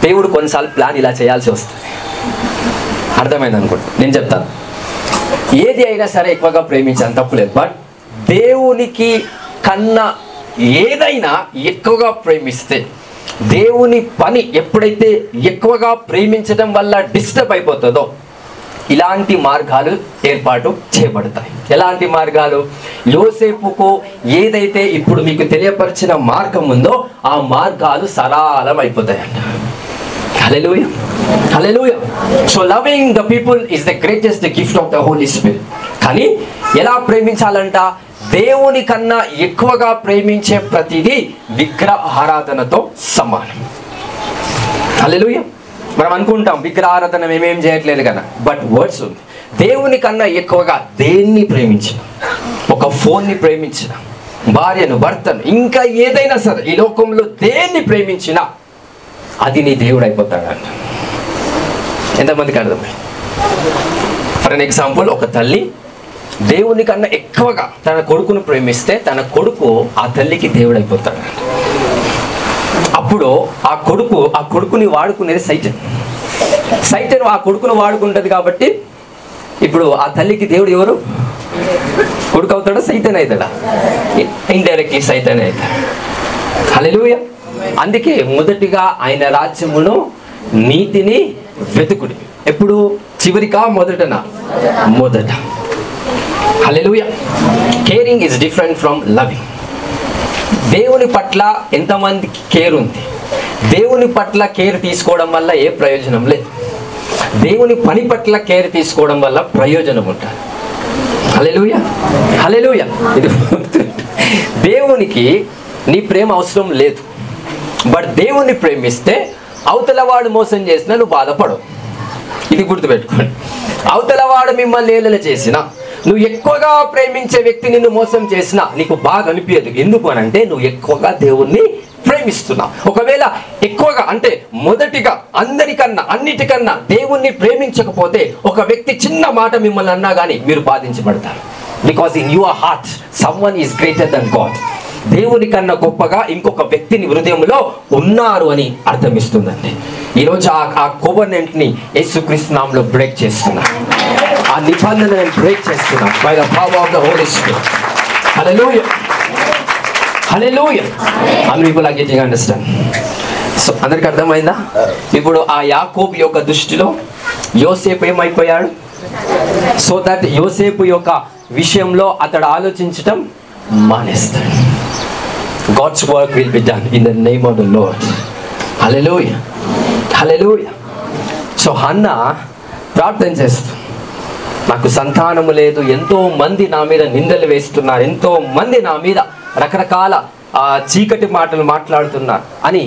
దేవుడు కొన్నిసార్లు ప్లాన్ ఇలా చేయాల్సి వస్తుంది. అర్థమైంది అనుకుంటా. నేను చెప్తాను, ఏది అయినా సరే ఎక్కువగా ప్రేమించాను తప్పులేదు, బట్ దేవునికి కన్నా ఏదైనా ఎక్కువగా ప్రేమిస్తే, దేవుని పని ఎప్పుడైతే ఎక్కువగా ప్రేమించడం వల్ల డిస్టర్బ్ అయిపోతుందో ఇలాంటి మార్గాలు ఏర్పాటు చేయబడతాయి. ఎలాంటి మార్గాలు? యోసేపుకు ఏదైతే ఇప్పుడు మీకు తెలియపరిచిన మార్గం ఉందో ఆ మార్గాలు సరళం అయిపోతాయంట. హల్లెలూయా, హల్లెలూయా. So loving the people is the greatest gift of the Holy Spirit. కానీ ఎలా ప్రేమించాలంట? దేవుని కన్నా ఎక్కువగా ప్రేమించే ప్రతిదీ విగ్రహారాధనతో సమానం. హల్లెలూయా. మనం అనుకుంటాం విగ్రహారాధన మేమేం చేయట్లేదు కదా, బట్ వర్డ్స్ ఉంది. దేవుని కన్నా ఎక్కువగా దేన్ని ప్రేమించిన, ఒక ఫోన్ని ప్రేమించిన, భార్యను, భర్తను, ఇంకా ఏదైనా సరే ఈ లోకంలో దేన్ని ప్రేమించినా అది నీ దేవుడు అయిపోతాడంట. ఎంతమందికి అర్థమై? ఫర్ ఎన్ ఎగ్జాంపుల్, ఒక తల్లి దేవుని కన్నా ఎక్కువగా తన కొడుకును ప్రేమిస్తే తన కొడుకు ఆ తల్లికి దేవుడు అయిపోతాడు. అప్పుడు ఆ కొడుకుని వాడుకునేది సైటన్ ఆ కొడుకును వాడుకుంటుంది. కాబట్టి ఇప్పుడు ఆ తల్లికి దేవుడు ఎవరు? కొడుకు అవుతాడా, సైతన్ అవుతాడా? ఇండైరెక్ట్లీ సైతన్ అవుతాడు. హల్లెలూయా. అందుకే మొదటిగా ఆయన రాజ్యమును నీతిని వెతుకుడి. ఎప్పుడు? చివరికా మొదటనా? మొదట. హల్లెలూయా. Caring is different from loving. దేవుని పట్ల ఎంతమందికి కేర్ ఉంది? దేవుని పట్ల కేర్ తీసుకోవడం వల్ల ఏ ప్రయోజనం లేదు. దేవుని పని పట్ల కేర్ తీసుకోవడం వల్ల ప్రయోజనం ఉంటుంది. హల్లెలూయా, హల్లెలూయా. ఇది దేవునికి నీ ప్రేమ అవసరం లేదు. బట్ దేవుణ్ణి ప్రేమిస్తే అవతలవాడు మోసం చేసినా నువ్వు బాధపడవు. ఇది గుర్తుపెట్టుకోండి. అవతలవాడు మిమ్మల్ని ఏలన చేసినా, నువ్వు ఎక్కువగా ప్రేమించే వ్యక్తి నిన్ను మోసం చేసినా నీకు బాగా అనిపించదు. ఎందుకు అని అంటే నువ్వు ఎక్కువగా దేవుణ్ణి ప్రేమిస్తున్నావు. ఒకవేళ ఎక్కువగా అంటే మొదటిగా అందరికన్నా అన్నిటికన్నా దేవుణ్ణి ప్రేమించకపోతే ఒక వ్యక్తి చిన్న మాట మిమ్మల్ని అన్నా కానీ మీరు బాధించబడతారు. Because in your heart someone is greater than God. దేవుని కన్నా గొప్పగా ఇంకొక వ్యక్తిని హృదయంలో ఉన్నారు అని అర్థమిస్తుందండి. ఈరోజు ఆ కోవెనెంట్ని యేసుక్రీస్తు నామములో బ్రేక్ చేస్తున్నా. ఆ నిబంధనను బ్రేక్ చేస్తున్నా by the power of the Holy Spirit. హల్లెలూయా, హల్లెలూయా. అన్ని people are getting understand. So అందరికి అర్థమైందా? ఇప్పుడు ఆ యాకోబు యొక్క దృష్టిలో యోసేపు ఏమైపోయాడు? సో దట్ యోసేపు యొక్క విషయంలో అతడు ఆలోచించటం మానేస్తాడు. God's work will be done in the name of the Lord. Hallelujah, hallelujah. So Hannah ప్రార్థన చేస్తూ, నాకు సంతానము లేదు, ఎంతో మంది నా మీద నిందలు వేస్తున్నారు, ఎంతో మంది నా మీద రకరకాల చీకటి మాటలు మాట్లాడుతున్నారు అని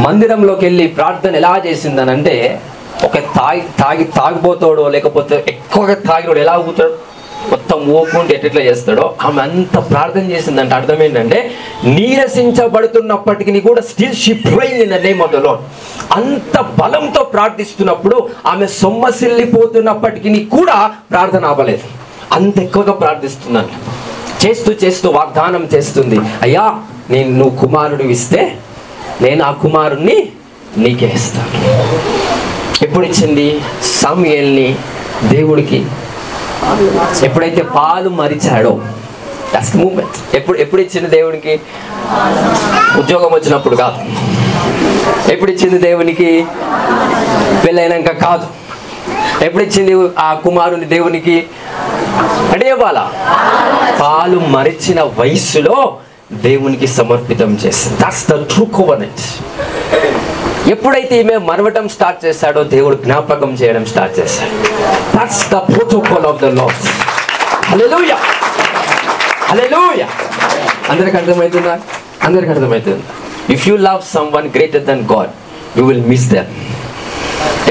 మందిరంలోకి వెళ్ళి ప్రార్థన ఎలా చేసిందనంటే, ఒక తాగిపోతాడో లేకపోతే ఎక్కువగా తాగినోడు ఎలా ఊతాడు, మొత్తం ఊకుంటే ఎట్లా చేస్తాడో ఆమె అంత ప్రార్థన చేసిందంటే అర్థం ఏంటంటే నీరసించబడుతున్నప్పటికీ కూడా still she praying in the name of the lord. అంత బలంతో ప్రార్థిస్తున్నప్పుడు ఆమె సొమ్మసిల్లిపోతున్నప్పటికీ కూడా ప్రార్థన ఆపలేదు. అంత ఎక్కువగా ప్రార్థిస్తున్నాను. చేస్తూ చేస్తూ వాగ్దానం చేస్తుంది, అయ్యా నువ్వు కుమారుడు ఇస్తే నేను ఆ కుమారుణ్ణి నీకే ఇస్తాను. ఎప్పుడు ఇచ్చింది? సమూయేలుని దేవుడికి ఎప్పుడైతే పాలు మరిచాడో దట్స్ ది మూమెంట్. ఎప్పుడు ఇచ్చింది దేవునికి? ఉద్యోగం వచ్చినప్పుడు కాదు. ఎప్పుడు ఇచ్చింది దేవునికి? పెళ్ళైనాక కాదు. ఎప్పుడు ఇచ్చింది ఆ కుమారుని దేవునికి? అంటే ఇవ్వాలా? పాలు మరిచిన వయసులో దేవునికి సమర్పితం చేసింది. That's the true covenant. ఎప్పుడైతే ఈమె మరవటం స్టార్ట్ చేశాడో దేవుడు జ్ఞాపకం చేయడం స్టార్ట్ చేశాడు. That's the protocol of the Lord. హల్లెలూయా, హల్లెలూయా. అందరికి అర్థమవుతుందా? అందరికి అర్థమవుతుంది. If you love someone greater than God you will miss them.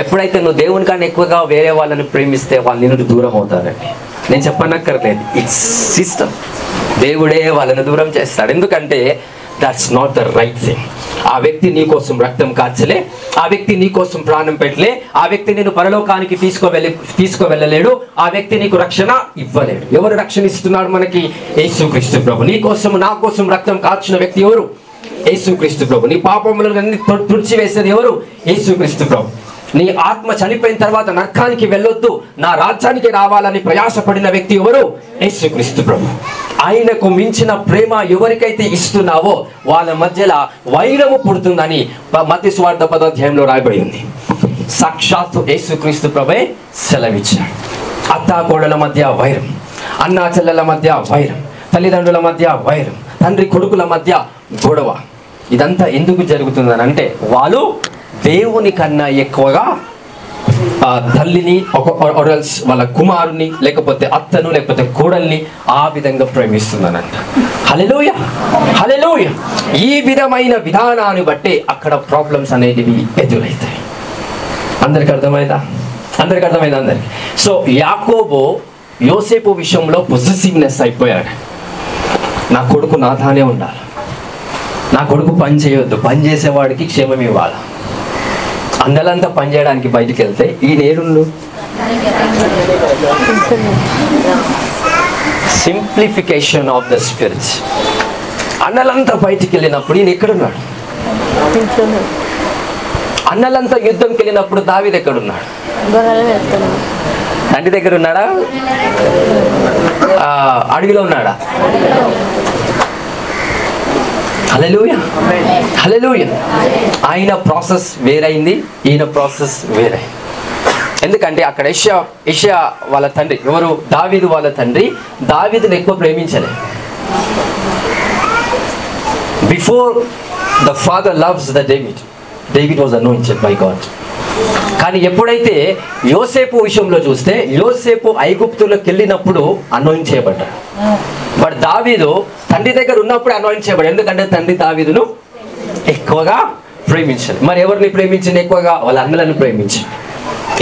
ఎప్పుడైతే నువ్వు దేవుని కన్నా ఎక్కువగా వేరే వాళ్ళని ప్రేమిస్తే వాళ్ళు నిన్ను దూరం అవుతారండి. నేను చెప్పనక్కర్లేదు, ఇట్స్ సిస్టమ్. దేవుడే వాళ్ళని దూరం చేస్తాడు. ఎందుకంటే that's not the right thing. ఆ వ్యక్తి నీ కోసం రక్తం కార్చలే, ఆ వ్యక్తి నీ కోసం ప్రాణం పెట్టలే, ఆ వ్యక్తి నేను పరలోకానికి తీసుకువెళ్ళలేడు, ఆ వ్యక్తి నీకు రక్షణ ఇవ్వలేడు. ఎవరు రక్షణ ఇస్తున్నాడు మనకి? యేసుక్రీస్తు ప్రభు. నీ కోసం నా కోసం రక్తం కార్చిన వ్యక్తి ఎవరు? యేసుక్రీస్తు ప్రభు. నీ పాపములన్నీ తుడిచివేసేది ఎవరు? యేసుక్రీస్తు ప్రభు. నీ ఆత్మ చనిపోయిన తర్వాత నరకానికి వెళ్ళొద్దు, నా రాజ్యానికి రావాలని ప్రయాసపడిన వ్యక్తి ఎవరు? యేసుక్రీస్తు ప్రభు. ఆయనకు మించిన ప్రేమ ఎవరికైతే ఇస్తున్నావో వాళ్ళ మధ్యలో వైరము పుడుతుందని మత్తయి సువార్త 10వ అధ్యాయంలో రాయబడి ఉంది. సాక్షాత్తు యేసుక్రీస్తు ప్రభే సెలవిచ్చాడు. అత్తాకోడల మధ్య వైరం, అన్నా చెల్లెల మధ్య వైరం, తల్లిదండ్రుల మధ్య వైరం, తండ్రి కొడుకుల మధ్య గొడవ. ఇదంతా ఎందుకు జరుగుతుందని అంటే వాళ్ళు దేవుని కన్నా ఎక్కువగా తల్లిని వాళ్ళ కుమారుని లేకపోతే అత్తను లేకపోతే కోడల్ని ఆ విధంగా ప్రేమిస్తున్నానంట. హల్లెలూయా, హల్లెలూయా. ఈ విధమైన విధానాన్ని బట్టి అక్కడ ప్రాబ్లమ్స్ అనేటివి ఎదురవుతాయి. అందరికి అర్థమైందా? అందరికి అర్థమైందా? అందరికి. సో యాకోబు యోసేపు విషయంలో పొసెసివ్నెస్ అయిపోయాడు. నా కొడుకు నాతోనే ఉండాలి, నా కొడుకు పని చేయొద్దు, పని చేసేవాడికి క్షేమం ఇవ్వాలి. అన్నలంతా పని చేయడానికి బయటికి వెళ్తే ఈయన ఏడుండు? Simplification of the spirit. అన్నలంతా బయటికి వెళ్ళినప్పుడు ఈయన ఎక్కడున్నాడు? అన్నలంతా యుద్ధంకి వెళ్ళినప్పుడు దావీదు ఎక్కడున్నాడు? తండ్రి దగ్గర ఉన్నాడా? అడవిలో ఉన్నాడా? హల్లెలూయా, హల్లెలూయా. ఆయన ప్రాసెస్ వేరైంది, ఈయన ప్రాసెస్ వేరైంది. ఎందుకంటే అక్కడ యెషయా వాళ్ళ తండ్రి ఎవరు? దావీదు వాళ్ళ తండ్రి దావీదుని ఎక్కువ ప్రేమించలే. Before the father loves the David was anointed by God. కానీ ఎప్పుడైతే యోసేపు విషయంలో చూస్తే, యోసేపు ఐగుప్తులోకి వెళ్ళినప్పుడు అనాయింట్ చేయబడ్డాడు. బట్ దావీదు తండ్రి దగ్గర ఉన్నప్పుడు అనాయింట్ చేయబడ్డాడు. ఎందుకంటే తండ్రి దావీదును ఎక్కువగా ప్రేమించాడు. మరి ఎవరిని ప్రేమించింది ఎక్కువగా? వాళ్ళ అన్నలను ప్రేమించాడు.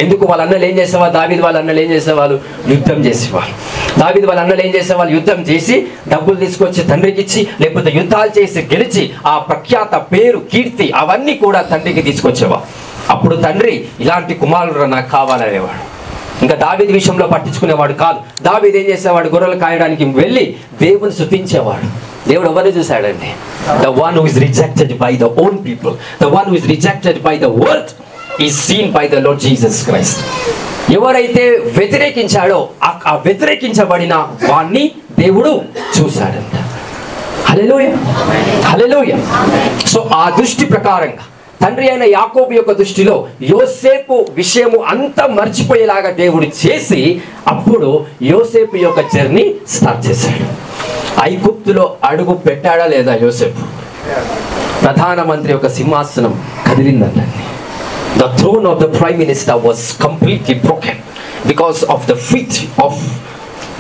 ఎందుకు? వాళ్ళ అన్నలు ఏం చేసేవాళ్ళు? దావీదు వాళ్ళ అన్నలు ఏం చేసేవాళ్ళు? యుద్ధం చేసేవాళ్ళు. దావీదు వాళ్ళ అన్నలు ఏం చేసేవాళ్ళు? యుద్ధం చేసి డబ్బులు తీసుకొచ్చి తండ్రికి ఇచ్చి, లేకపోతే యుద్ధాలు చేసి గెలిచి ఆ ప్రఖ్యాత పేరు, కీర్తి అవన్నీ కూడా తండ్రికి తీసుకొచ్చేవాళ్ళు. అప్పుడు తండ్రి ఇలాంటి కుమారుడు నాకు కావాలనేవాడు. ఇంకా దావీదు విషయంలో పట్టించుకునేవాడు కాదు. దావీదు ఏం చేసేవాడు? గొర్రెలు కాయడానికి వెళ్ళి దేవుని స్తుతించేవాడు. దేవుడు ఎవరిని చూశాడండి? The one who is rejected by the own people, the one who is rejected by the world is seen by the Lord Jesus Christ. ఎవరైతే వ్యతిరేకించాడో ఆ వ్యతిరేకించబడిన వాణ్ణి దేవుడు చూశాడంట. హల్లెలూయా, హల్లెలూయా. సో ఆ దృష్టి ప్రకారంగా తండ్రి అయిన యాకోబు యొక్క దృష్టిలో యోసేపు విషయము అంతా మర్చిపోయేలాగా దేవుడు చేసి, అప్పుడు యోసేపు యొక్క జర్నీ స్టార్ట్ చేశాడు. ఐగుప్తులో అడుగు పెట్టాడా లేదా యోసేపు? ప్రధానమంత్రి యొక్క సింహాసనం కదిలిందండి. The throne of the prime minister was completely broken because of the feet of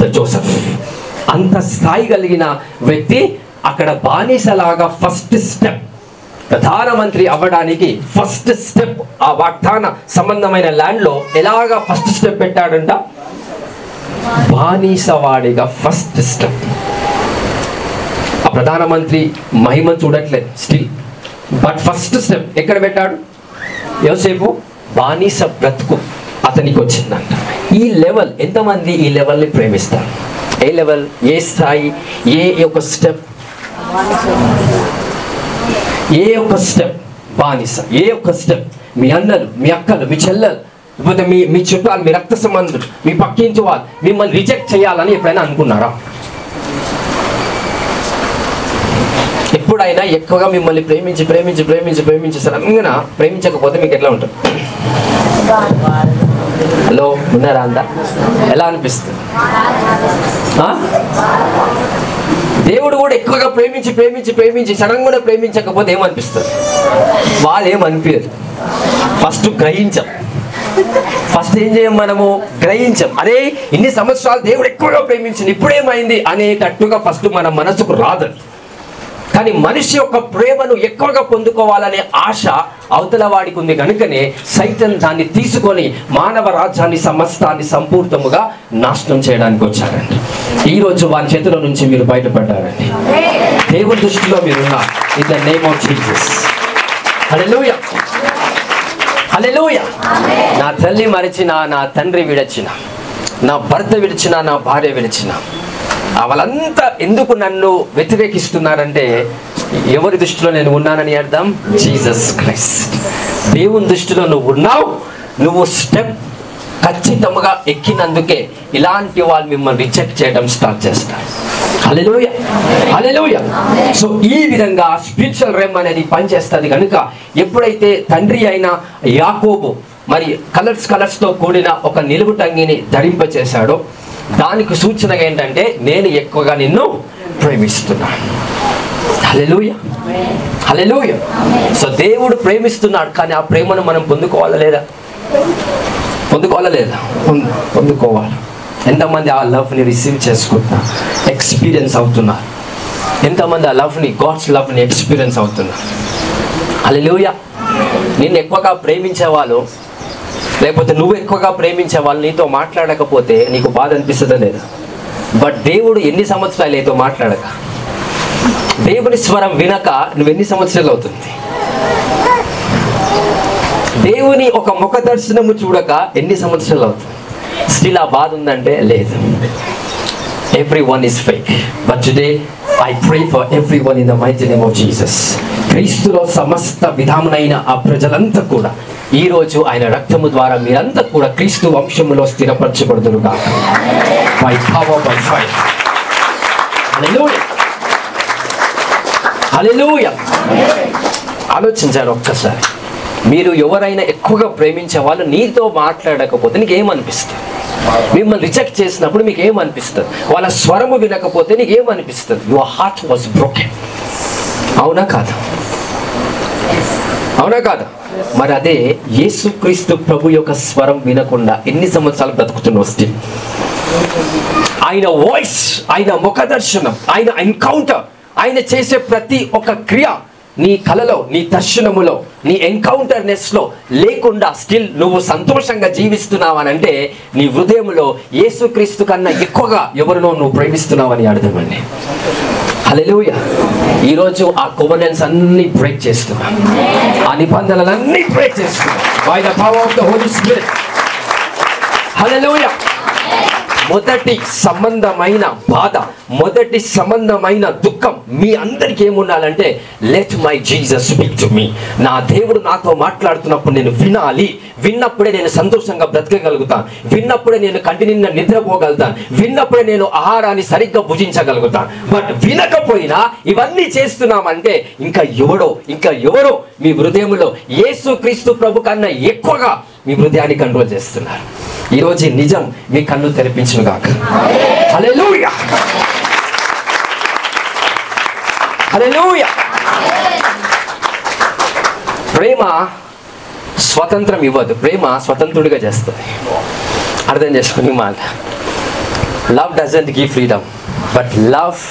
the Joseph. అంత స్థాయి కలిగిన వ్యక్తి అక్కడ బానిసలాగా ఫస్ట్ స్టెప్, ప్రధానమంత్రి అవ్వడానికి ఫస్ట్ స్టెప్, ఆ వాగ్దాన సంబంధమైన ల్యాండ్ లో ఎలాగా ఫస్ట్ స్టెప్ పెట్టాడంట? బానిసవాడిగా ఫస్ట్ స్టెప్. ఆ ప్రధానమంత్రి మహిమ చూడట్లేదు స్టిల్, బట్ ఫస్ట్ స్టెప్ ఎక్కడ పెట్టాడు? యోసేపు బానిస బ్రతుకు అతనికి వచ్చిందంట. ఈ లెవెల్, ఎంతమంది ఈ లెవెల్ని ప్రేమిస్తారు? ఏ లెవెల్, ఏ స్థాయి, ఏ ఒక స్టెప్, ఏ ఒక స్టెప్ బానిస, ఏ ఒక స్టెప్ మీ అన్నలు, మీ అక్కలు, మీ చెల్లెలు, లేకపోతే మీ చుట్టాలు, మీ రక్త సంబంధులు, మీ పక్కింటి వాళ్ళు మిమ్మల్ని రిజెక్ట్ చేయాలని ఎప్పుడైనా అనుకున్నారా? ఎప్పుడైనా ఎక్కువగా మిమ్మల్ని ప్రేమించి ప్రేమించి ప్రేమించి ప్రేమించి సడన్గా ప్రేమించకపోతే మీకు ఎట్లా ఉంటుంది? హలో, ఉన్నారా? అంతా ఎలా అనిపిస్తుంది? దేవుడు కూడా ఎక్కువగా ప్రేమించి ప్రేమించి ప్రేమించి సడన్ కూడా ప్రేమించకపోతే ఏమనిపిస్తుంది? వాళ్ళు ఏమనిపించదు. ఫస్ట్ గ్రహించాం, ఫస్ట్ ఏం చేయం? మనము గ్రహించాం. అరే ఇన్ని సంవత్సరాలు దేవుడు ఎక్కువగా ప్రేమించింది, ఇప్పుడేమైంది అనేటట్టుగా ఫస్ట్ మన మనసుకు రాదు. కానీ మనిషి యొక్క ప్రేమను ఎక్కువగా పొందుకోవాలనే ఆశ అవతల వాడికి ఉంది కనుకనే సైతాన్ దాన్ని తీసుకొని మానవ రాజ్యాన్ని సమస్తాన్ని సంపూర్ణముగా నాశనం చేయడానికి వచ్చారండి. ఈరోజు వారి చేతుల నుంచి మీరు బయటపడ్డారండి. దేవుని దృష్టిలో మీరున్నారు. In the name of Jesus. హల్లెలూయా, హల్లెలూయా. నా తల్లి మరిచిన, నా తండ్రి విడచిన, నా భర్త విడిచిన, నా భార్య విడిచిన, వాళ్ళంతా ఎందుకు నన్ను వ్యతిరేకిస్తున్నారంటే ఎవరి దృష్టిలో నేను ఉన్నానని అర్థం? Jesus Christ. దేవుని దృష్టిలో నువ్వు ఉన్నావు. నువ్వు స్టెప్ ఖచ్చితంగా ఎక్కినందుకే ఇలాంటి వాళ్ళు మిమ్మల్ని రిజెక్ట్ చేయడం స్టార్ట్ చేస్తారు. హల్లెలూయా, హల్లెలూయా. సో ఈ విధంగా స్పిరిచువల్ రెమ్ అనేది పనిచేస్తుంది కనుక ఎప్పుడైతే తండ్రి అయిన యాకోబు మరి కలర్స్తో కూడిన ఒక నిలువుటంగిని ధరింపచేశాడో దానికి సూచనగా ఏంటంటే నేను ఎక్కువగా నిన్ను ప్రేమిస్తున్నాను. హల్లెలూయా, హల్లెలూయా. సో దేవుడు ప్రేమిస్తున్నాడు, కానీ ఆ ప్రేమను మనం పొందుకోవాలా లేదా? పొందుకోవాలా లేదా? పొందుకోవాలి. ఎంతమంది ఆ లవ్ని రిసీవ్ చేసుకుంటున్నారు, ఎక్స్పీరియన్స్ అవుతున్నారు? ఎంతమంది ఆ లవ్ని, గాడ్స్ లవ్ని ఎక్స్పీరియన్స్ అవుతున్నారు? హల్లెలూయా. నిన్ను ఎక్కువగా ప్రేమించే వాళ్ళు, లేకపోతే నువ్వు ఎక్కువగా ప్రేమించే వాళ్ళు నీతో మాట్లాడకపోతే నీకు బాధ అనిపిస్తుందా లేదా? బట్ దేవుడు ఎన్ని సంవత్సరాలు నీతో మాట్లాడక, దేవుని స్వరం వినక నువ్వు ఎన్ని సంవత్సరాలు అవుతుంది? దేవుని ఒక ముఖ దర్శనము చూడక ఎన్ని సంవత్సరాలు అవుతుంది? స్టిల్ ఆ బాధ ఉందంటే లేదు. Everyone is fake, but today I pray for everyone in the mighty name of Jesus. క్రీస్తులో సమస్త విధమునైన ఆ ప్రజలంతా కూడా ఈ రోజు ఆయన రక్తము ద్వారా మీరంతా కూడా క్రీస్తు వంశములో స్థిరపరచబడుదురుగా. By power, by fire. Hallelujah. Hallelujah. ఆలోచించారు ఒక్కసారి. మీరు ఎవరైనా ఎక్కువగా ప్రేమించే వాళ్ళు నీతో మాట్లాడకపోతే నీకు ఏమనిపిస్తుంది? మిమ్మల్ని రిజెక్ట్ చేసినప్పుడు మీకు ఏమనిపిస్తుంది? వాళ్ళ స్వరము వినకపోతే నీకు ఏమనిపిస్తుంది? Your heart was broken. అవునా కాదా? అవునా కాదా? మరి అదే యేసుక్రీస్తు ప్రభు యొక్క స్వరం వినకుండా ఎన్ని సంవత్సరాలు బ్రతుకుతున్నావు స్టిల్? ఆయన వాయిస్, ఆయన ముఖ దర్శనం, ఆయన ఎన్కౌంటర్, ఆయన చేసే ప్రతి ఒక్క క్రియ నీ కలలో, నీ దర్శనములో, నీ ఎన్కౌంటర్నెస్లో లేకుండా స్టిల్ నువ్వు సంతోషంగా జీవిస్తున్నావనంటే నీ హృదయంలో యేసుక్రీస్తు కన్నా ఎక్కువగా ఎవరినో నువ్వు ప్రేమిస్తున్నావని అర్థమండి. హల్లెలూయా. ఈరోజు ఆ కోవెనెంట్స్ అన్ని బ్రేక్ చేస్తున్నా, ఆ నిబంధనలన్నీ బ్రేక్ చేస్తున్నా by the power of the Holy Spirit. హల్లెలూయా. మొదటి సంబంధమైన బాధ, మొదటి సంబంధమైన దుఃఖం మీ అందరికీ ఏముండాలంటే, let my Jesus speak to me. నా దేవుడు నాతో మాట్లాడుతున్నప్పుడు నేను వినాలి. విన్నప్పుడే నేను సంతోషంగా బ్రతకగలుగుతాను, విన్నప్పుడే నేను కంటి నిండా నిద్రపోగలుగుతాను, విన్నప్పుడే నేను ఆహారాన్ని సరిగ్గా భుజించగలుగుతాను. బట్ వినకపోయినా ఇవన్నీ చేస్తున్నామంటే ఇంకా ఎవరో మీ హృదయంలో యేసుక్రీస్తు ప్రభు కన్నా ఎక్కువగా మీ హృదయాన్ని కంట్రోల్ చేస్తున్నారు. ఈరోజు నిజం మీ కన్ను తెరిపించును గాక. హల్లెలూయా. హల్లెలూయా. ప్రేమ స్వతంత్రం ఇవ్వదు, ప్రేమ స్వతంత్రుడిగా చేస్తుంది. అర్థం చేసుకుని మాట. Love doesn't give freedom, but love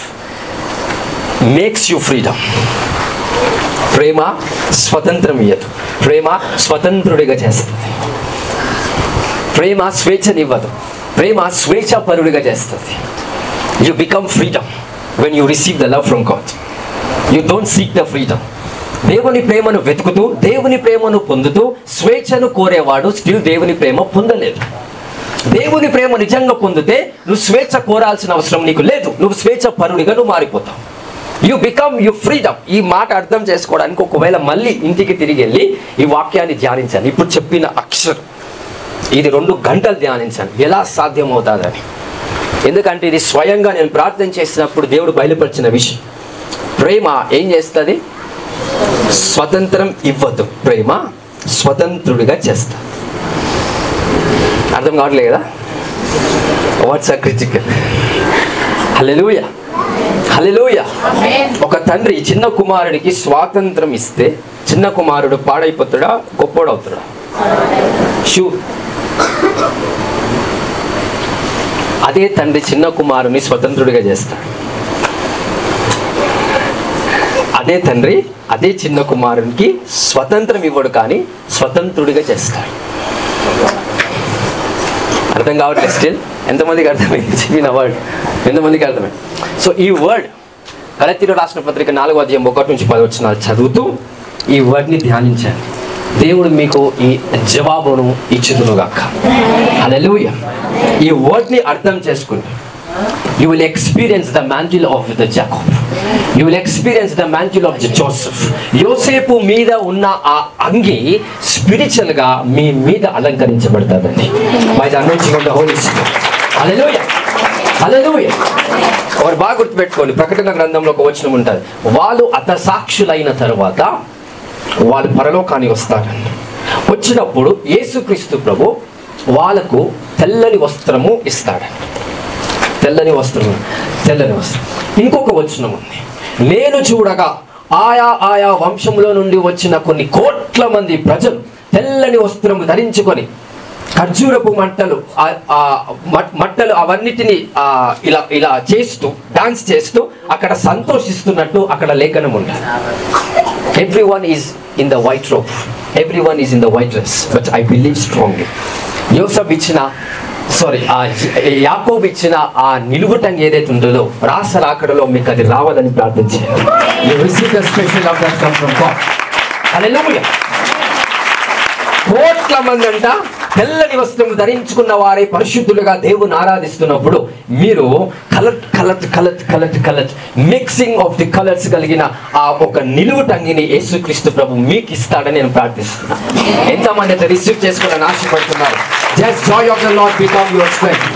makes you freedom. ప్రేమ స్వతంత్రం ఇవ్వదు, ప్రేమ స్వతంత్రుడిగా చేస్తుంది. ప్రేమ స్వేచ్ఛనివ్వదు, ప్రేమ స్వేచ్ఛాపరుడిగా చేస్తుంది. You become freedom when you receive the love from God. You don't seek the freedom. దేవుని ప్రేమను వెతుకుతూ, దేవుని ప్రేమను పొందుతూ స్వేచ్ఛను కోరేవాడు స్టిల్ దేవుని ప్రేమ పొందలేదు. దేవుని ప్రేమ నిజంగా పొందితే నువ్వు స్వేచ్ఛ కోరాల్సిన అవసరం నీకు లేదు. నువ్వు స్వేచ్ఛ పరుడిగా నువ్వు మారిపోతావు. You become you freedom. ఈ మాట అర్థం చేసుకోవడానికి ఒకవేళ మళ్ళీ ఇంటికి తిరిగి వెళ్ళి ఈ వాక్యాన్ని ధ్యానించాలి. ఇప్పుడు చెప్పిన అక్షరం ఇది 2 గంటలు ధ్యానించాను, ఎలా సాధ్యమవుతుందని. ఎందుకంటే ఇది స్వయంగా నేను ప్రార్థన చేసినప్పుడు దేవుడు బయలుపరిచిన విషయం. ప్రేమ ఏం చేస్తుంది? స్వతంత్రం ఇవ్వదు, ప్రేమ స్వతంత్రుడిగా చేస్తా. అర్థం కావట్లేదు కదా? What's a critical. హల్లెలూయా. హల్లెలూయా. ఒక తండ్రి చిన్న కుమారుడికి స్వాతంత్రం ఇస్తే చిన్న కుమారుడు పాడైపోతాడా, గొప్పోడు అవుతాడా? అదే తండ్రి చిన్న కుమారుని స్వతంత్రుడిగా చేస్తాడు. అదే తండ్రి అదే చిన్న కుమారునికి స్వతంత్రం ఇవ్వడు, కానీ స్వతంత్రుడిగా చేస్తాడు. అర్థం కావట్లేదు స్టిల్? ఎంతమందికి అర్థమైంది చెప్పిన వర్డ్? ఎంతమందికి అర్థమైంది? సో ఈ వర్డ్ గలతీయులకు రాసిన పత్రిక 4వ అధ్యాయం 1-10 చదువుతూ ఈ వర్డ్ని ధ్యానించండి. దేవుడు మీకు ఈ జవాబును ఇచ్చుదునుగాక. హల్లెలూయా. ఈ వర్డ్ని అర్థం చేసుకుంటూ you will experience the mantle of the Jacob. You will experience the mantle of the Joseph. యోసేపు మీద ఉన్న ఆ అంగి స్పిరిచువల్ గా మీ మీద అలంకరించబడతాదండి. By the anointing of the Holy Spirit. Hallelujah. Hallelujah. వారు బాగా గుర్తుపెట్టుకోండి, ప్రకటన గ్రంథంలో ఒక వచనం ఉంటుంది, వాళ్ళు హతసాక్షులైన తర్వాత వాళ్ళు పరలోకానికి వస్తారండి. వచ్చినప్పుడు యేసుక్రీస్తు ప్రభు వాళ్ళకు తెల్లని వస్త్రము ఇస్తాడండి. తెల్లని వస్త్రం. ఇంకొక వచనం ఉంది, నేను చూడగా ఆయా వంశంలో నుండి వచ్చిన కొన్ని కోట్ల మంది ప్రజలు తెల్లని వస్త్రము ధరించుకొని ఖర్జూరపు మట్టలు అవన్నిటిని ఇలా చేస్తూ డాన్స్ చేస్తూ అక్కడ సంతోషిస్తున్నట్టు అక్కడ లేఖనం ఉంటుంది. Everyone is in the white robe, everyone is in the white dress, but I believe strongly యాకోబు ఇచ్చిన ఆ నిలువుటంగి ఏదైతే ఉంటుందో రాకడలో మీకు అది రావాలని ప్రార్థించాను. కోట్ల మంది అంట తెల్లని వస్త్రము ధరించుకున్న వారే పరిశుద్ధులుగా దేవుని ఆరాధిస్తున్నప్పుడు మీరు colour mixing of the colours కలిగిన ఆ ఒక నిలువుటంగిని యేసుక్రీస్తు ప్రభు మీకు ఇస్తాడని నేను ప్రార్థిస్తున్నాను. ఎంతమంది అయితే రిసీవ్ చేసుకోవాలని ఆశపడుతున్నారు? Just joy of the Lord become your strength.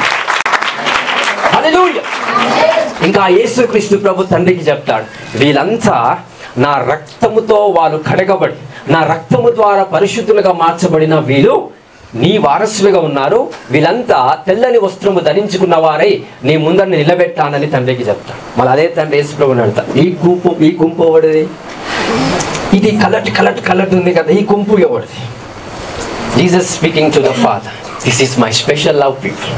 Hallelujah. ఇంకా యేసుక్రీస్తు ప్రభు తండ్రికి చెప్తాడు, వీళ్ళంతా నా రక్తముతో వాళ్ళు కడగబడి నా రక్తము ద్వారా పరిశుద్ధులుగా మార్చబడిన వీళ్ళు నీ వారసులుగా ఉన్నారు. వీళ్ళంతా తెల్లని వస్త్రము ధరించుకున్న వారై నీ ముందర నిలబెట్టానని తండ్రికి చెప్తాడు. మళ్ళీ అదే తండ్రి యేసు ప్రభుని అడుగుతాడు, ఈ గుంపు ఎవరిది? ఇది కలర్ ఉంది కదా, ఈ గుంపు ఎవరిది? Jesus speaking to the Father, this is my special love people.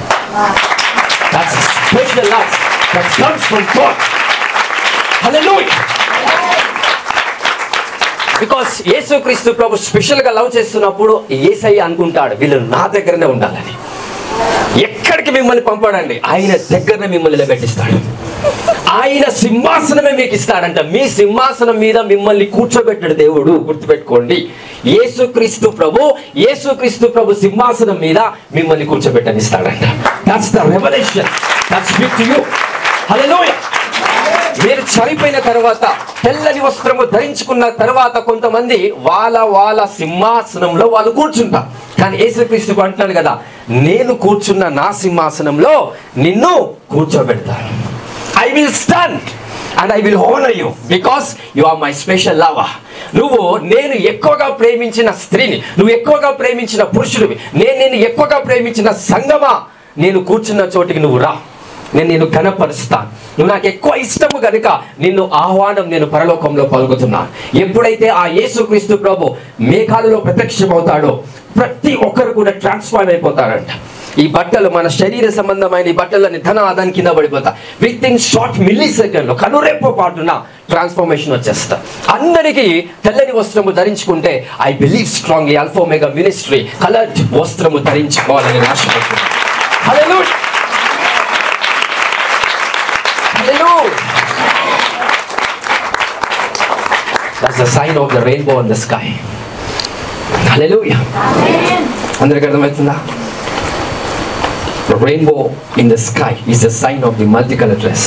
That's a special love that comes from God. Hallelujah. Because యేసుక్రీస్తు ప్రభు స్పెషల్గా లవ్ చేస్తున్నప్పుడు యేసయ్య అనుకుంటాడు వీళ్ళు నా దగ్గరనే ఉండాలని. ఎక్కడికి మిమ్మల్ని పంపాడండి? ఆయన దగ్గరనే మిమ్మల్ని నిలబెట్టిస్తాడు. ఆయన సింహాసనమే మీకు ఇస్తాడంట. మీ సింహాసనం మీద మిమ్మల్ని కూర్చోబెట్టాడు దేవుడు. గుర్తుపెట్టుకోండి, యేసుక్రీస్తు ప్రభు సింహాసనం మీద మిమ్మల్ని కూర్చోబెట్టనిస్తాడంట. That's the revolution that's speak to you. హల్లెలూయా. మీరు చనిపోయిన తర్వాత తెల్లని వస్త్రము ధరించుకున్న తర్వాత కొంతమంది వాళ్ళ సింహాసనంలో వాళ్ళు కూర్చుంటారు. కానీ యేసుక్రీస్తు అంటున్నాడు కదా, నేను కూర్చున్న నా సింహాసనంలో నిన్ను కూర్చోబెడతాను. I will stand and I will honor you because you are my special lover. నువ్వు నేను ఎక్కువగా ప్రేమించిన స్త్రీని, నువ్వు ఎక్కువగా ప్రేమించిన పురుషుడివి, నేను ఎక్కువగా ప్రేమించిన సంగమా, నేను కూర్చున్న చోటికి నువ్వు రా, నేను ఘనపరుస్తాను. నువ్వు నాకు ఎక్కువ ఇష్టము కనుక నిన్ను ఆహ్వానం నేను పరలోకంలో పలుకుతున్నాను. ఎప్పుడైతే ఆ యేసుక్రీస్తు ప్రభు మేఘాలలో ప్రత్యక్షమవుతాడో ప్రతి ఒక్కరు కూడా ట్రాన్స్ఫార్మ్ అయిపోతారంట. ఈ బట్టలు, మన శరీర సంబంధమైన ఈ బట్టలని ధనాదాని కింద పడిపోతాయి. With in short millisecond లో, కనురెప్ప పాటున ట్రాన్స్ఫర్మేషన్ వచ్చేస్తా. అందరికీ తెల్లని వస్త్రము ధరించుకుంటే I believe strongly Alpha Omega Ministry coloured వస్త్రము ధరించుకోవాలని ఆశపడుతున్నాను. హల్లెలూయా. That's the sign of the rainbow in the sky. Hallelujah. అందరికీ అర్థమవుతుందా? Rainbow in the sky is a sign of the multicolor dress.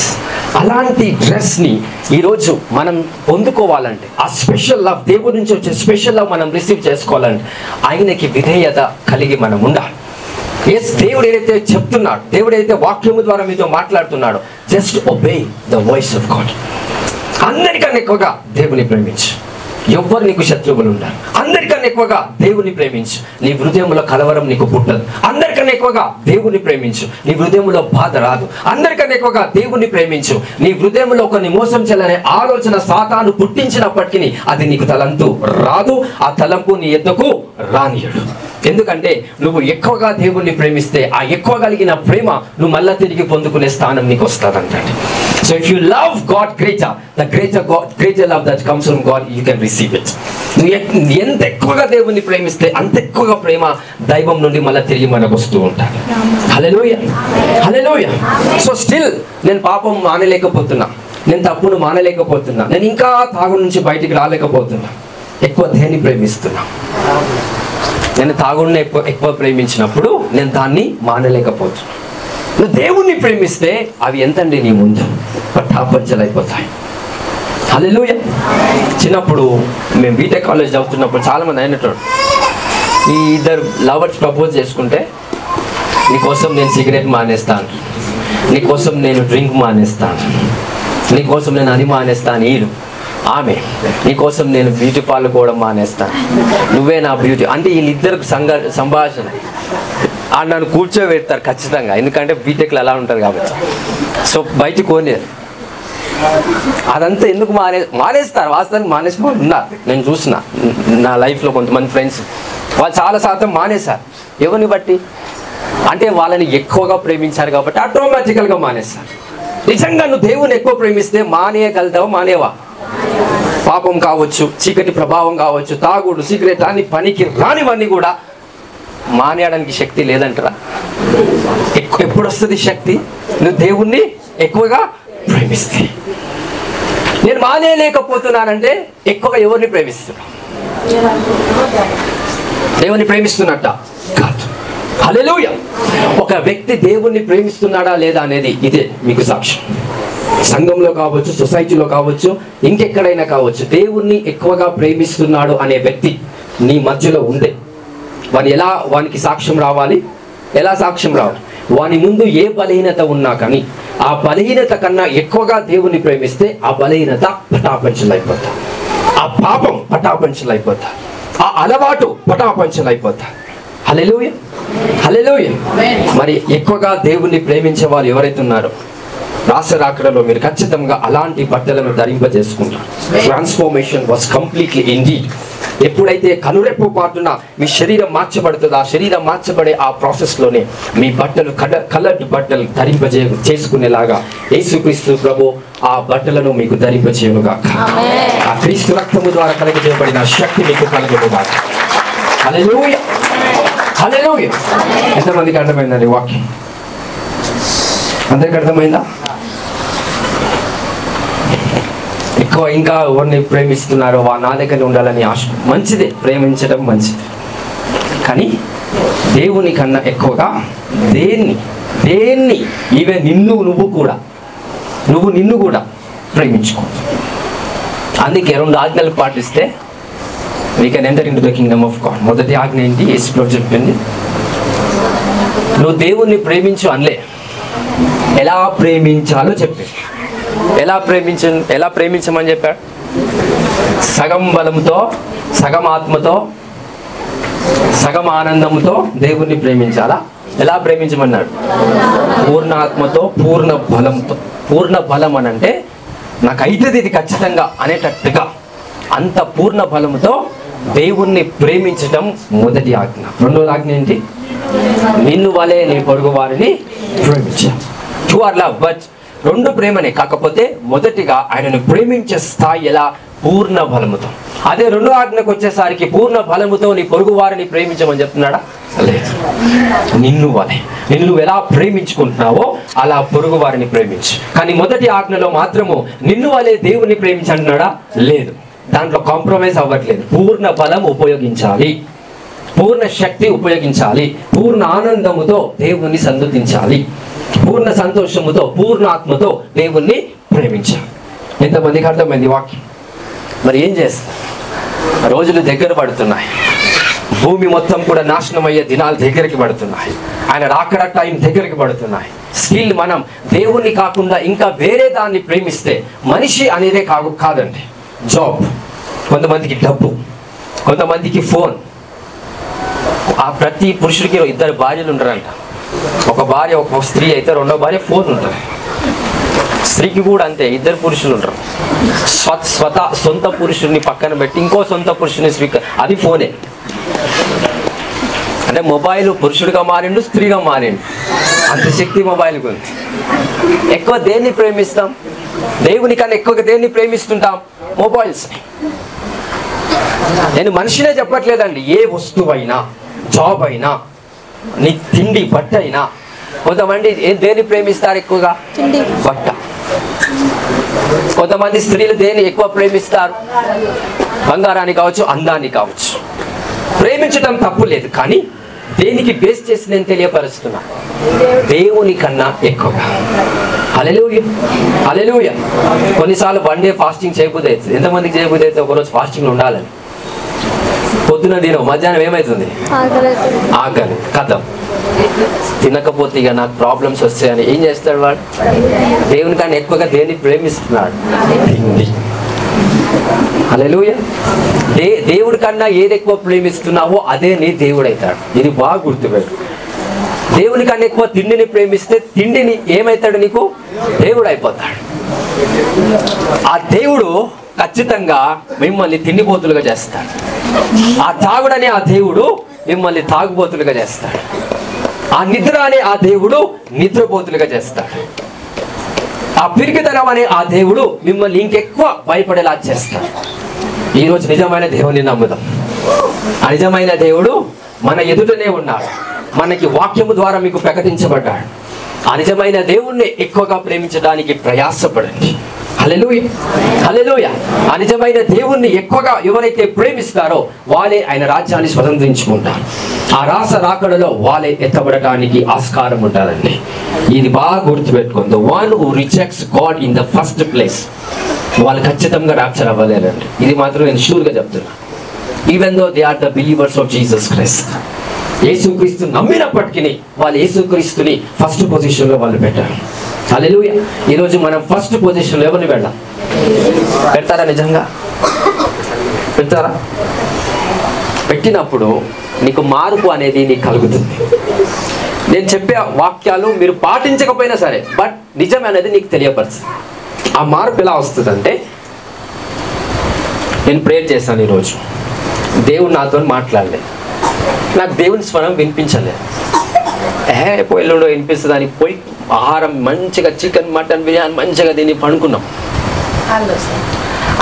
అలాంటి డ్రెస్ని ఈరోజు మనం పొందుకోవాలంటే, ఆ స్పెషల్ లవ్, దేవుడి నుంచి వచ్చే స్పెషల్ లవ్ మనం రిసీవ్ చేసుకోవాలంటే ఆయనకి విధేయత కలిగి మనం ఉండాలి. ఎస్, దేవుడు ఏదైతే చెప్తున్నాడు, దేవుడు ఏదైతే వాక్యము ద్వారా మీతో మాట్లాడుతున్నాడో, just obey the voice of God. అందరికన్నా ఎక్కువగా దేవుని ప్రేమించు. ఎవ్వరు నీకు శత్రువులు ఉండాలి. అందరికన్నా ఎక్కువగా దేవుని ప్రేమించు. నీ హృదయంలో కలవరం నీకు పుట్టదు. అందరికన్నా ఎక్కువగా దేవుని ప్రేమించు. నీ హృదయంలో బాధ రాదు. అందరికన్నా ఎక్కువగా దేవుని ప్రేమించు. నీ హృదయంలో కొన్ని మోసం చేయాలనే ఆలోచన సాతాను పుట్టించినప్పటికీ అది నీకు తలంతు రాదు. ఆ తలంపు నీ ఎద్దకు రానియడు. ఎందుకంటే నువ్వు ఎక్కువగా దేవుణ్ణి ప్రేమిస్తే ఆ ఎక్కువ కలిగిన ప్రేమ నువ్వు మళ్ళా తిరిగి పొందుకునే స్థానం నీకు వస్తుందంటే. So if you love God greater, the greater love that comes from God, you can receive it. నువ్వు ఎంత ఎక్కువగా దేవుణ్ణి ప్రేమిస్తే అంత ఎక్కువగా ప్రేమ దైవం నుండి మళ్ళీ తిరిగి మనకు వస్తూ ఉంటాడు. హల్లెలూయా, హల్లెలూయా. సో స్టిల్ నేను పాపం మానలేకపోతున్నా, నేను తప్పును మానలేకపోతున్నా, నేను ఇంకా తాగుడు నుంచి బయటికి రాలేకపోతున్నా. ఎక్కువ దేన్ని ప్రేమిస్తున్నా? నేను తాగుడిని ఎక్కువ ప్రేమించినప్పుడు నేను దాన్ని మానలేకపోతున్నా. నువ్వు దేవుణ్ణి ప్రేమిస్తే అవి ఎంతండి నీ ముందు పట్టాపంచలైపోతాయి. హల్లెలూయా. చిన్నప్పుడు మేము బీటెక్ కాలేజ్ చదువుతున్నప్పుడు చాలామంది అయినట్టు ఈ ఇద్దరు లవర్స్ ప్రపోజ్ చేసుకుంటే, నీకోసం నేను సిగరెట్ మానేస్తాను, నీకోసం నేను డ్రింక్ మానేస్తాను, నీకోసం నేను అది మానేస్తాను, ఈడు ఆమె నీకోసం నేను బ్యూటీ పార్లర్ కూడా మానేస్తాను, నువ్వే నా బ్యూటీ అంటే వీళ్ళిద్దరికి సంభాషణ. నన్ను కూర్చోబెడతారు ఖచ్చితంగా, ఎందుకంటే బీటెక్లో అలా ఉంటారు కాబట్టి. సో బయటికి కోనేరు అదంతా ఎందుకు మానేస్తారు. వాస్తవానికి మానేసిన వాళ్ళు ఉన్నారు, నేను చూసిన నా లైఫ్లో కొంతమంది ఫ్రెండ్స్ వాళ్ళు చాలా శాతం మానేశారు. ఎవరిని బట్టి అంటే వాళ్ళని ఎక్కువగా ప్రేమించారు కాబట్టి ఆటోమేటికల్గా మానేస్తారు. నిజంగా నువ్వు దేవుని ఎక్కువ ప్రేమిస్తే మానేయగలుగుతావా? మానేవా? పాపం కావచ్చు, చీకటి ప్రభావం కావచ్చు, తాగుడు, సిగరెట్ అని పనికి రానివన్నీ కూడా మానేయడానికి శక్తి లేదంటారా? ఎప్పుడు వస్తుంది శక్తి? నువ్వు దేవుణ్ణి ఎక్కువగా ప్రేమిస్తే. నేను మానేయలేకపోతున్నానంటే ఎక్కువగా ఎవరిని ప్రేమిస్తున్నా? దేవుణ్ణి ప్రేమిస్తున్నట్ట కాదు. హల్లెలూయా. ఒక వ్యక్తి దేవుణ్ణి ప్రేమిస్తున్నాడా లేదా అనేది ఇదే మీకు సాక్ష్యం. సంఘంలో కావచ్చు, సొసైటీలో కావచ్చు, ఇంకెక్కడైనా కావచ్చు, దేవుణ్ణి ఎక్కువగా ప్రేమిస్తున్నాడు అనే వ్యక్తి నీ మధ్యలో ఉండే వానికి సాక్ష్యం రావాలి. ఎలా సాక్ష్యం రావాలి? వాని ముందు ఏ బలహీనత ఉన్నా కానీ ఆ బలహీనత కన్నా ఎక్కువగా దేవుణ్ణి ప్రేమిస్తే ఆ బలహీనత పటాపంచలైపోతా, ఆ పాపం పటాపంచలైపోతా, ఆ అలవాటు పటాపంచలైపోతా. హల్లెలూయా, హల్లెలూయా. మరి ఎక్కువగా దేవుణ్ణి ప్రేమించే వారు ఎవరైతే ఉన్నారో రాకడలో మీరు ఖచ్చితంగా అలాంటి బట్టలను ధరింపజేసుకుంటారు. Transformation was completely indeed. ఎప్పుడైతే కనురెప్పు పాటున మీ శరీరం మార్చబడుతుందో, ఆ శరీరం మార్చబడే ఆ ప్రాసెస్లోనే మీ బట్టలు కలర్డ్ బట్టలు చేసుకునేలాగా యేసుక్రీస్తు ప్రభు ఆ బట్టలను మీకు ధరింపజేయునుగాక. ఆ క్రీస్తు రక్తము ద్వారా కలగజేయబడిన శక్తి మీకు కలుగునుగాక. హల్లెలూయా, హల్లెలూయా. ఎంతమందికి అర్థమైందండి వాక్యం? అందరికి అర్థమైందా? ఎక్కువ ఇంకా ఎవరిని ప్రేమిస్తున్నారో నా దగ్గర ఉండాలని ఆశ. మంచిదే, ప్రేమించడం మంచిది. కానీ దేవుని కన్నా ఎక్కువగా దేన్ని ఈవెన్ నిన్ను కూడా ప్రేమించుకో. అందుకే 2 ఆజ్ఞలు పాటిస్తే we can enter into the Kingdom of God. మొదటి ఆజ్ఞ ఏంటి? యేసులో చెప్పింది, నువ్వు దేవుణ్ణి ప్రేమించు అనలే, ఎలా ప్రేమించాలో చెప్పాడు. ఎలా ప్రేమించమని చెప్పాడు? సగం బలంతో, సగం ఆత్మతో, సగం ఆనందంతో దేవుణ్ణి ప్రేమించాలా? ఎలా ప్రేమించమన్నాడు? పూర్ణ ఆత్మతో, పూర్ణ బలంతో. పూర్ణ బలం అని అంటే నాకు అవుతుంది ఇది ఖచ్చితంగా అనేటట్టుగా అంత పూర్ణ బలంతో దేవుణ్ణి ప్రేమించడం మొదటి ఆజ్ఞ. రెండోది ఆజ్ఞ ఏంటి? నిన్ను వలే నీ పొరుగు వారిని ప్రేమించాలి. To are love. బట్ 2 ప్రేమనే, కాకపోతే మొదటిగా ఆయనను ప్రేమించే స్థాయి ఎలా? పూర్ణ బలముతో. అదే 2వ ఆజ్ఞకు వచ్చేసరికి పూర్ణ బలముతో నీ పొరుగు వారిని ప్రేమించమని చెప్తున్నాడా? లేదు. నిన్ను నువ్వు ఎలా ప్రేమించుకుంటున్నావో అలా పొరుగు వారిని ప్రేమించు. కానీ మొదటి ఆజ్ఞలో మాత్రము నిన్ను వలే దేవుని ప్రేమించి అంటున్నాడా? లేదు. దాంట్లో కాంప్రమైజ్ అవ్వట్లేదు. పూర్ణ బలం ఉపయోగించాలి, పూర్ణ శక్తి ఉపయోగించాలి, పూర్ణ ఆనందముతో దేవుణ్ణి సంతుతించాలి, పూర్ణ సంతోషముతో, పూర్ణ ఆత్మతో దేవుణ్ణి ప్రేమించాలి. ఎంతమందికి అర్థమైంది వాక్యం? మరి ఏం చేస్తా? రోజులు దగ్గర పడుతున్నాయి, భూమి మొత్తం కూడా నాశనం అయ్యే దినాలు దగ్గరికి పడుతున్నాయి, ఆయన రాకడ టైం దగ్గరికి పడుతున్నాయి. స్టిల్ మనం దేవుణ్ణి కాకుండా ఇంకా వేరే దాన్ని ప్రేమిస్తే, మనిషి అనేదే కాదండి. జాబ్, కొంతమందికి డబ్బు, కొంతమందికి ఫోన్. ఆ ప్రతి పురుషుడికి 2 భార్యలు ఉంటారంట. ఒక భార్య, ఒక స్త్రీ అయితే 2వ భార్య ఫోన్ ఉంటుంది. స్త్రీకి కూడా అంతే, 2 పురుషులు ఉంటారు. సొంత పురుషుడిని పక్కన పెట్టి ఇంకో సొంత పురుషుని అది ఫోనే. అంటే మొబైల్ పురుషుడిగా మారిండు, స్త్రీగా మారిండు. అంత శక్తి మొబైల్కి ఉంది. ఎక్కువ దేన్ని ప్రేమిస్తాం? దేవుని కన్నా ఎక్కువగా దేన్ని ప్రేమిస్తుంటాం? మొబైల్స్ని. నేను మనిషినే చెప్పట్లేదండి, ఏ వస్తువైనా, జాబ్ అయినా, నీ తిండి, బట్ట అయినా. కొంతమంది దేన్ని ప్రేమిస్తారు ఎక్కువగా? బట్ట. కొంతమంది స్త్రీలు దేన్ని ఎక్కువ ప్రేమిస్తారు? బంగారాన్ని కావచ్చు, అందాన్ని కావచ్చు. ప్రేమించడం తప్పు లేదు, కానీ దేనికి బేస్ చేసి నేను తెలియపరుస్తున్నా? దేవుని కన్నా ఎక్కువగా. హల్లెలూయా, హల్లెలూయా. కొన్నిసార్లు 1 డే ఫాస్టింగ్ చేయబుద్ధి అవుతుంది. ఎంతమందికి చేయబుద్ధి అయితే ఒకరోజు ఫాస్టింగ్లో ఉండాలని? పొద్దున తినవు, మధ్యాహ్నం ఏమవుతుంది? ఆకలి. కథం. తినకపోతే ఇక నాకు ప్రాబ్లమ్స్ వస్తాయని ఏం చేస్తాడు వాడు? దేవుని కన్నా ఎక్కువగా దేన్ని ప్రేమిస్తున్నాడు? తిండి. హల్లెలూయా. దేవుడి కన్నా ఏది ఎక్కువ ప్రేమిస్తున్నావో అదే నీ దేవుడు అవుతాడు. ఇది బాగా గుర్తుపెట్టు. దేవుని కన్నా ఎక్కువ తిండిని ప్రేమిస్తే తిండిని ఏమవుతాడు? నీకు దేవుడు అయిపోతాడు. ఆ దేవుడు ఖచ్చితంగా మిమ్మల్ని తిండిపోతులుగా చేస్తాడు. ఆ తాగుడనే ఆ దేవుడు మిమ్మల్ని తాగుబోతులుగా చేస్తాడు. ఆ నిద్ర అనే ఆ దేవుడు నిద్రపోతులుగా చేస్తాడు. ఆ పిరికితనం అనే ఆ దేవుడు మిమ్మల్ని ఇంకెక్కువ భయపడేలా చేస్తాడు. ఈరోజు నిజమైన దేవుని నమ్ముదాం. ఆ నిజమైన దేవుడు మన ఎదుటనే ఉన్నాడు. మనకి వాక్యము ద్వారా మీకు ప్రకటించబడ్డాడు. ఆ నిజమైన దేవుణ్ణి ఎక్కువగా ప్రేమించడానికి ప్రయాసపడండి. హల్లెలూయా, హల్లెలూయా. ఆ నిజమైన దేవుణ్ణి ఎక్కువగా ఎవరైతే ప్రేమిస్తారో వాళ్ళే ఆయన రాజ్యాన్ని స్వతంత్రించుకుంటారు. ఆ రాకడలో వాళ్ళే ఎత్తబడటానికి ఆస్కారం ఉంటారండి. ఇది బాగా గుర్తుపెట్టుకోండి. The one who rejects God in the first place, వాళ్ళు ఖచ్చితంగా రాప్చర్ అవ్వలేరండి. ఇది మాత్రం నేను షూర్గా చెప్తున్నా. Even though they are the believers of Jesus Christ. యేసుక్రీస్తు నమ్మినప్పటికీ వాళ్ళు యేసుక్రీస్తుని ఫస్ట్ పొజిషన్లో వాళ్ళు పెట్టారు. హల్లెలూయా. ఈరోజు మనం ఫస్ట్ పొజిషన్లో ఎవరిని పెడదాం? పెడతారా? నిజంగా పెడతారా? పెట్టినప్పుడు నీకు మార్పు అనేది నీకు కలుగుతుంది. నేను చెప్పే వాక్యాలు మీరు పాటించకపోయినా సరే, బట్ నిజం అనేది నీకు తెలియపరుస్తుంది. ఆ మార్పు ఎలా వస్తుందంటే, నేను ప్రేయర్ చేశాను ఈరోజు, దేవుడు నాతో మాట్లాడలేదు, నాకు దేవుని స్వరం వినిపించలేదు. ఎల్లుండో వినిపిస్తుంది అని పోయి ఆహారం మంచిగా చికెన్ మటన్ బిర్యానీ మంచిగా తిని పడుకున్నాం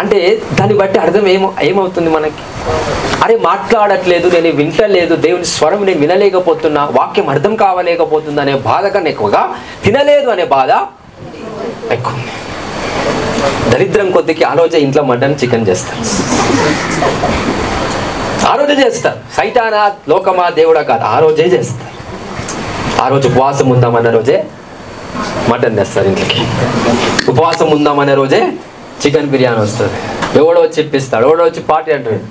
అంటే దాన్ని బట్టి అర్థం ఏమవుతుంది మనకి? అరే మాట్లాడట్లేదు, నేను వింటలేదు, దేవుని స్వరం నేను వినలేకపోతున్నా, వాక్యం అర్థం కావలేకపోతుంది అనే బాధ కన్నా ఎక్కువగా తినలేదు అనే బాధ ఎక్కువ. దరిద్రం కొద్దికి ఆ రోజే ఇంట్లో మటన్ చికెన్ చేస్తారు, ఆ రోజే చేస్తారు. సైతానా లోకమా దేవుడా కాదు, ఆ రోజే చేస్తారు. ఆ రోజు ఉపవాసం ఉందామన్న రోజే మటన్ తెస్తారు ఇంట్లోకి, ఉపవాసం ఉందామనే రోజే చికెన్ బిర్యానీ వస్తుంది. ఎవడో వచ్చి ఇప్పిస్తాడు, ఎవడో వచ్చి పార్టీ అంటాడు.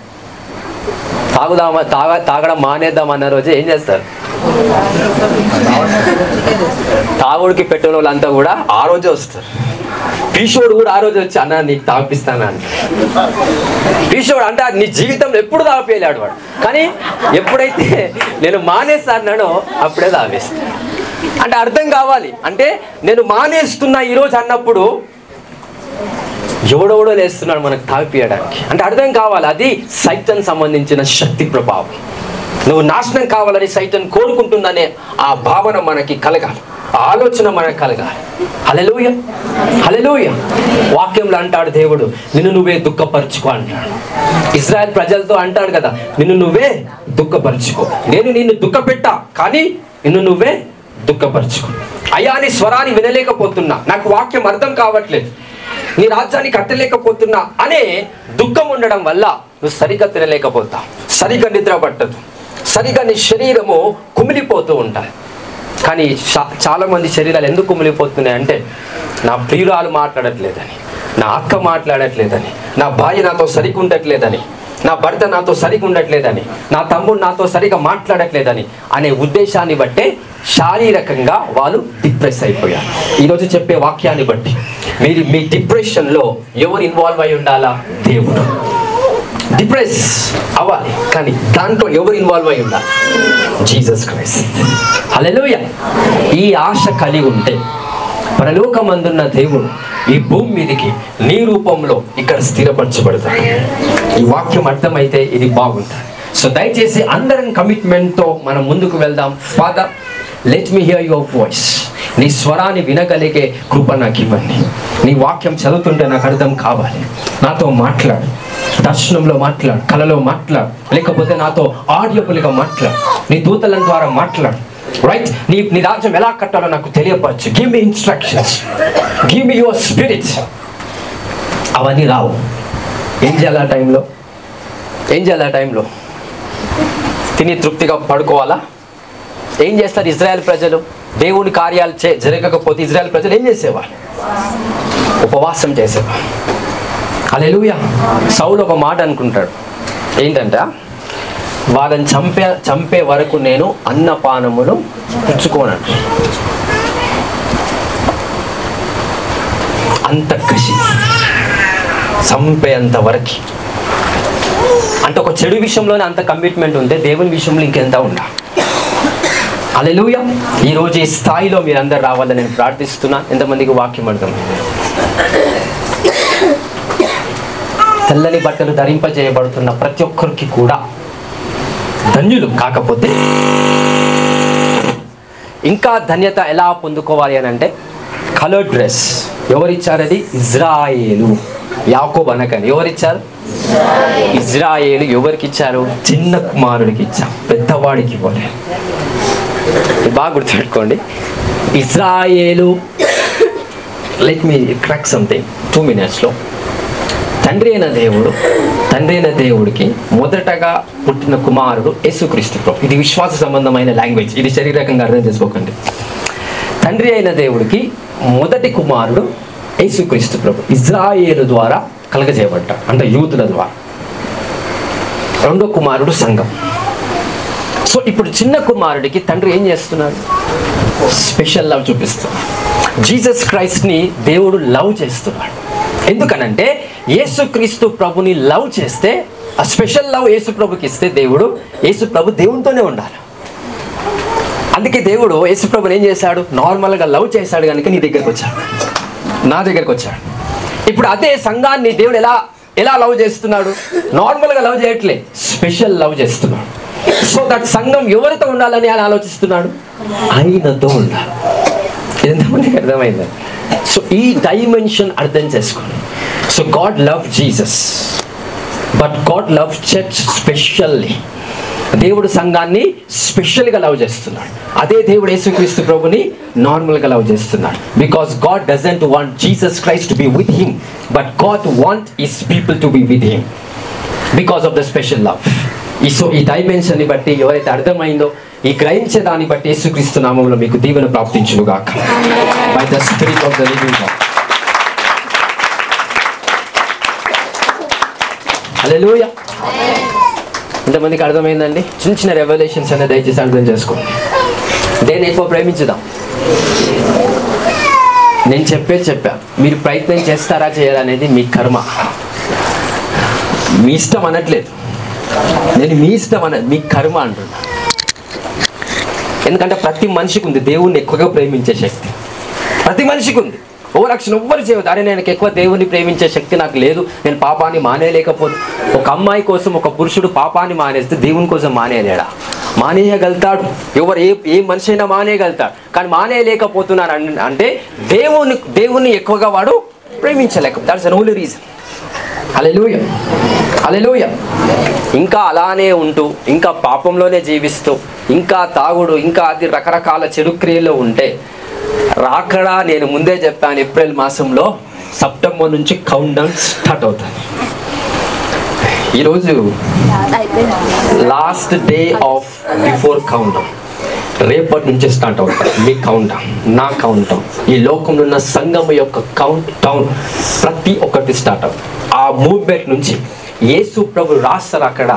తాగడం మానేద్దామన్న రోజే ఏం చేస్తారు? తాగుడికి పెట్టిన వాళ్ళంతా కూడా ఆ రోజే వస్తారు. పీషోడు కూడా ఆ రోజు వచ్చి, అన్న నీకు తాగిపిస్తానా అని. పీషోడు అంటే నీ జీవితంలో ఎప్పుడు తాగిపోయలేడు వాడు, కానీ ఎప్పుడైతే నేను మానేస్తానో అప్పుడే తాగేస్తాను. అంటే అర్థం కావాలి, అంటే నేను మానేస్తున్నా ఈరోజు అన్నప్పుడు ఎవడెవడో లేస్తున్నాడు మనకు తాగిపియడానికి. అంటే అర్థం కావాలి, అది సైతాన్ సంబంధించిన శక్తి ప్రభావం. నువ్వు నాశనం కావాలని సైతాన్ కోరుకుంటుందనే ఆ భావన మనకి కలగాలి, ఆ ఆలోచన మనకు కలగాలి. హల్లెలూయా, హల్లెలూయా. వాక్యంలో అంటాడు దేవుడు, నిన్ను నువ్వే దుఃఖపరచుకో అంటాడు. ఇజ్రాయెల్ ప్రజలతో అంటాడు కదా, నిన్ను నువ్వే దుఃఖపరచుకో. నేను నిన్ను దుఃఖపెట్టా, కానీ నిన్ను నువ్వే దుఃఖపరచుకో. అయ్యా నీ స్వరాన్ని వినలేకపోతున్నా, నాకు వాక్యం అర్థం కావట్లేదు, నీ రాజ్యాన్ని కట్టలేకపోతున్నా అనే దుఃఖం ఉండడం వల్ల నువ్వు సరిగ్గా తినలేకపోతావు, సరిగ్గా నిద్ర పట్టదు, సరిగ్గా నీ శరీరము కుమిలిపోతూ ఉంటాయి. కానీ చాలా మంది శరీరాలు ఎందుకు కుమిలిపోతున్నాయి అంటే, నా ప్రియురాలు మాట్లాడట్లేదని, నా అక్క మాట్లాడట్లేదని, నా భార్య నాతో సరిగ్గా ఉండట్లేదని, నా భర్త నాతో సరిగ్గా ఉండట్లేదని, నా తమ్ముడు నాతో సరిగ్గా మాట్లాడట్లేదని అనే ఉద్దేశాన్ని బట్టే శారీరకంగా వాళ్ళు డిప్రెస్ అయిపోయారు. ఈరోజు చెప్పే వాక్యాన్ని బట్టి మీరు మీ డిప్రెషన్లో ఎవరు ఇన్వాల్వ్ అయి ఉండాలా? దేవుడు. డిప్రెస్ అవ్వాలి, కానీ దాంట్లో ఎవరు ఇన్వాల్వ్ అయి ఉండాలి? Jesus Christ. హల్లెలూయా. ఈ ఆశ కలిగి ఉంటే పరలోకమందున్న దేవుడు ఈ భూమి మీదకి నీ రూపంలో ఇక్కడ స్థిరపరచబడతాడు. ఈ వాక్యం అర్థమైతే ఇది బాగుంటుంది. సో దయచేసి అందరం కమిట్మెంట్తో మనం ముందుకు వెళ్దాం. Father, let me here your voice. నీ స్వరాన్ని వినగలిగే కృప నాకు ఇవ్వండి. నీ వాక్యం చదువుతుంటే నాకు అర్థం కావాలి. నాతో మాట్లాడు, దర్శనంలో మాట్లాడు, కలలో మాట్లాడు, లేకపోతే నాతో ఆడియోబుల్గా మాట్లాడు, నీ దూతల ద్వారా మాట్లాడు. రైట్, నీ రాజ్యం ఎలా కట్టాలో నాకు తెలియపరచు. Give me instructions, give me your spirit. అవన్నీ రావు. ఏం చేయాలి ఆ టైంలో? ఏం చేయాలి ఆ టైంలో? తిని తృప్తిగా పడుకోవాలా? ఏం చేస్తారు ఇజ్రాయెల్ ప్రజలు? దేవుని కార్యాలు జరగకపోతే ఇజ్రాయెల్ ప్రజలు ఏం చేసేవాళ్ళు? ఉపవాసం చేసేవాళ్ళు. హల్లెలూయా. సౌలు ఒక మాట అనుకుంటాడు, ఏంటంటే వాళ్ళని చంపే వరకు నేను అన్నపానములు పుచ్చుకోనట్టు. అంత కసి, చంపేంత వరకు. అంటే ఒక చెడు విషయంలోనే అంత కమిట్మెంట్ ఉంటే దేవుని విషయంలో ఇంకెంత ఉండాలి. హల్లెలూయా. ఈరోజు ఈ స్థాయిలో మీరందరూ రావాలని నేను ప్రార్థిస్తున్నా. ఎంతమందికి వాక్యం అర్థమైంది? తెల్లని బట్టలు ధరింపజేయబడుతున్న ప్రతి ఒక్కరికి కూడా ధన్యులు. కాకపోతే ఇంకా ధన్యత ఎలా పొందుకోవాలి అని అంటే, కలర్ డ్రెస్ ఎవరిచ్చారు? అది ఇజ్రాయేలు. యాకోబు అనకని ఎవరిచ్చారు? ఇజ్రాయేలు. ఎవరికి ఇచ్చారు? చిన్న కుమారుడికి ఇచ్చాం, పెద్దవాడికి ఇవ్వలేదు. బాగా గుర్తుపెట్టుకోండి. Israel. Let me crack something 2 minutesలో. తండ్రి అయిన దేవుడికి మొదటగా పుట్టిన కుమారుడు యేసుక్రీస్తు ప్రభు. ఇది విశ్వాస సంబంధమైన లాంగ్వేజ్, ఇది శరీరకంగా అర్థం చేసుకోకండి. తండ్రి అయిన దేవుడికి మొదటి కుమారుడు యేసుక్రీస్తు ప్రభు. ఇజ్రాయేలు ద్వారా కలగజేయబడ్డాడు, అంటే యూదుల ద్వారా. రెండో కుమారుడు సంఘం. సో ఇప్పుడు చిన్న కుమారుడికి తండ్రి ఏం చేస్తున్నాడు? స్పెషల్ లవ్ చూపిస్తున్నాడు. జీసస్ క్రైస్ట్ని దేవుడు లవ్ చేస్తున్నాడు. ఎందుకనంటే యేసుక్రీస్తు ప్రభుని లవ్ చేస్తే, ఆ స్పెషల్ లవ్ యేసు ప్రభుకి ఇస్తే యేసు ప్రభు దేవునితోనే ఉండాలి. అందుకే దేవుడు యేసుప్రభుని ఏం చేశాడు, నార్మల్గా లవ్ చేశాడు కనుక నీ దగ్గరకు వచ్చాడు, నా దగ్గరకు వచ్చాడు. ఇప్పుడు అదే సంఘాన్ని దేవుడు ఎలా లవ్ చేస్తున్నాడు, నార్మల్గా లవ్ చేయట్లే, స్పెషల్ లవ్ చేస్తున్నాడు. సో దట్ సంఘం ఎవరితో ఉండాలని ఆయన ఆలోచిస్తున్నాడు, ఆయనతో ఉండాలి. ఎంతమందికి అర్థమైంది? సో ఈ డైమెన్షన్ అర్థం చేసుకోండి. So God love Jesus, but God love church specially. దేవుడు సంఘాన్ని స్పెషల్గా లవ్ చేస్తున్నాడు. అదే దేవుడు యేసుక్రీస్తు ప్రభుని నార్మల్గా లవ్ చేస్తున్నాడు. Because God doesn't want Jesus Christ to be with him, but God want his people to be with him because of the special love. So ఈ డైమెన్షన్ని బట్టి ఎవరైతే అర్థమైందో, ఈ గ్రహించే దాన్ని బట్టి యేసుక్రీస్తు నామములో మీకు దీవెన ప్రాప్తించును గాక by the spirit of the living God. Hallelujah. ఇంతమందికి అర్థమైందండి? చిన్న చిన్న రెవల్యూషన్స్ అనేది దయచేసి అర్థం చేసుకోండి. దేన్ని ఎక్కువ ప్రేమించుదాం? నేను చెప్పా, మీరు ప్రయత్నం చేస్తారా చేయాలనేది మీ కర్మ, మీ ఇష్టం అనట్లేదు. నేను మీ ఇష్టం అన్నది మీ కర్మ అంటున్నా. ఎందుకంటే ప్రతి మనిషికి ఉంది దేవుణ్ణి ఎక్కువగా ప్రేమించే శక్తి. ప్రతి మనిషికి ఉంది. ఓరక్షణ ఎవ్వరు చేయవద్దు, అరే నేను ఎక్కువ దేవుని ప్రేమించే శక్తి నాకు లేదు, నేను పాపాన్ని మానేయలేకపోతే. ఒక అమ్మాయి కోసం ఒక పురుషుడు పాపాన్ని మానేస్తే దేవుని కోసం మానేయలేడా? మానేయగలుగుతాడు. ఎవరు ఏ మనిషి అయినా మానేయగలుగుతాడు. కానీ మానేయలేకపోతున్నాడు అంటే దేవుని ఎక్కువగా వాడు ప్రేమించలేక. That's the only reason. Hallelujah, hallelujah. ఇంకా అలానే ఉంటూ, ఇంకా పాపంలోనే జీవిస్తూ, ఇంకా తాగుడు, ఇంకా అది రకరకాల చెడు క్రియల్లో ఉంటే రాకడా, నేను ముందే చెప్పాను, ఏప్రిల్ మాసంలో సెప్టెంబర్ నుంచి కౌంట్ డౌన్ స్టార్ట్ అవుతుంది. ఈరోజు last day of before count down. రేపటి నుంచి స్టార్ట్ అవుతుంది మీ కౌంట్ డౌన్, నా కౌంట్ డౌన్, ఈ లోకంలో ఉన్న సంఘం యొక్క కౌంట్ డౌన్. ప్రతి ఒక్కటి స్టార్ట్ అవుతుంది. ఆ మూవ్మెంట్ నుంచి యేసు ప్రభు రాకడ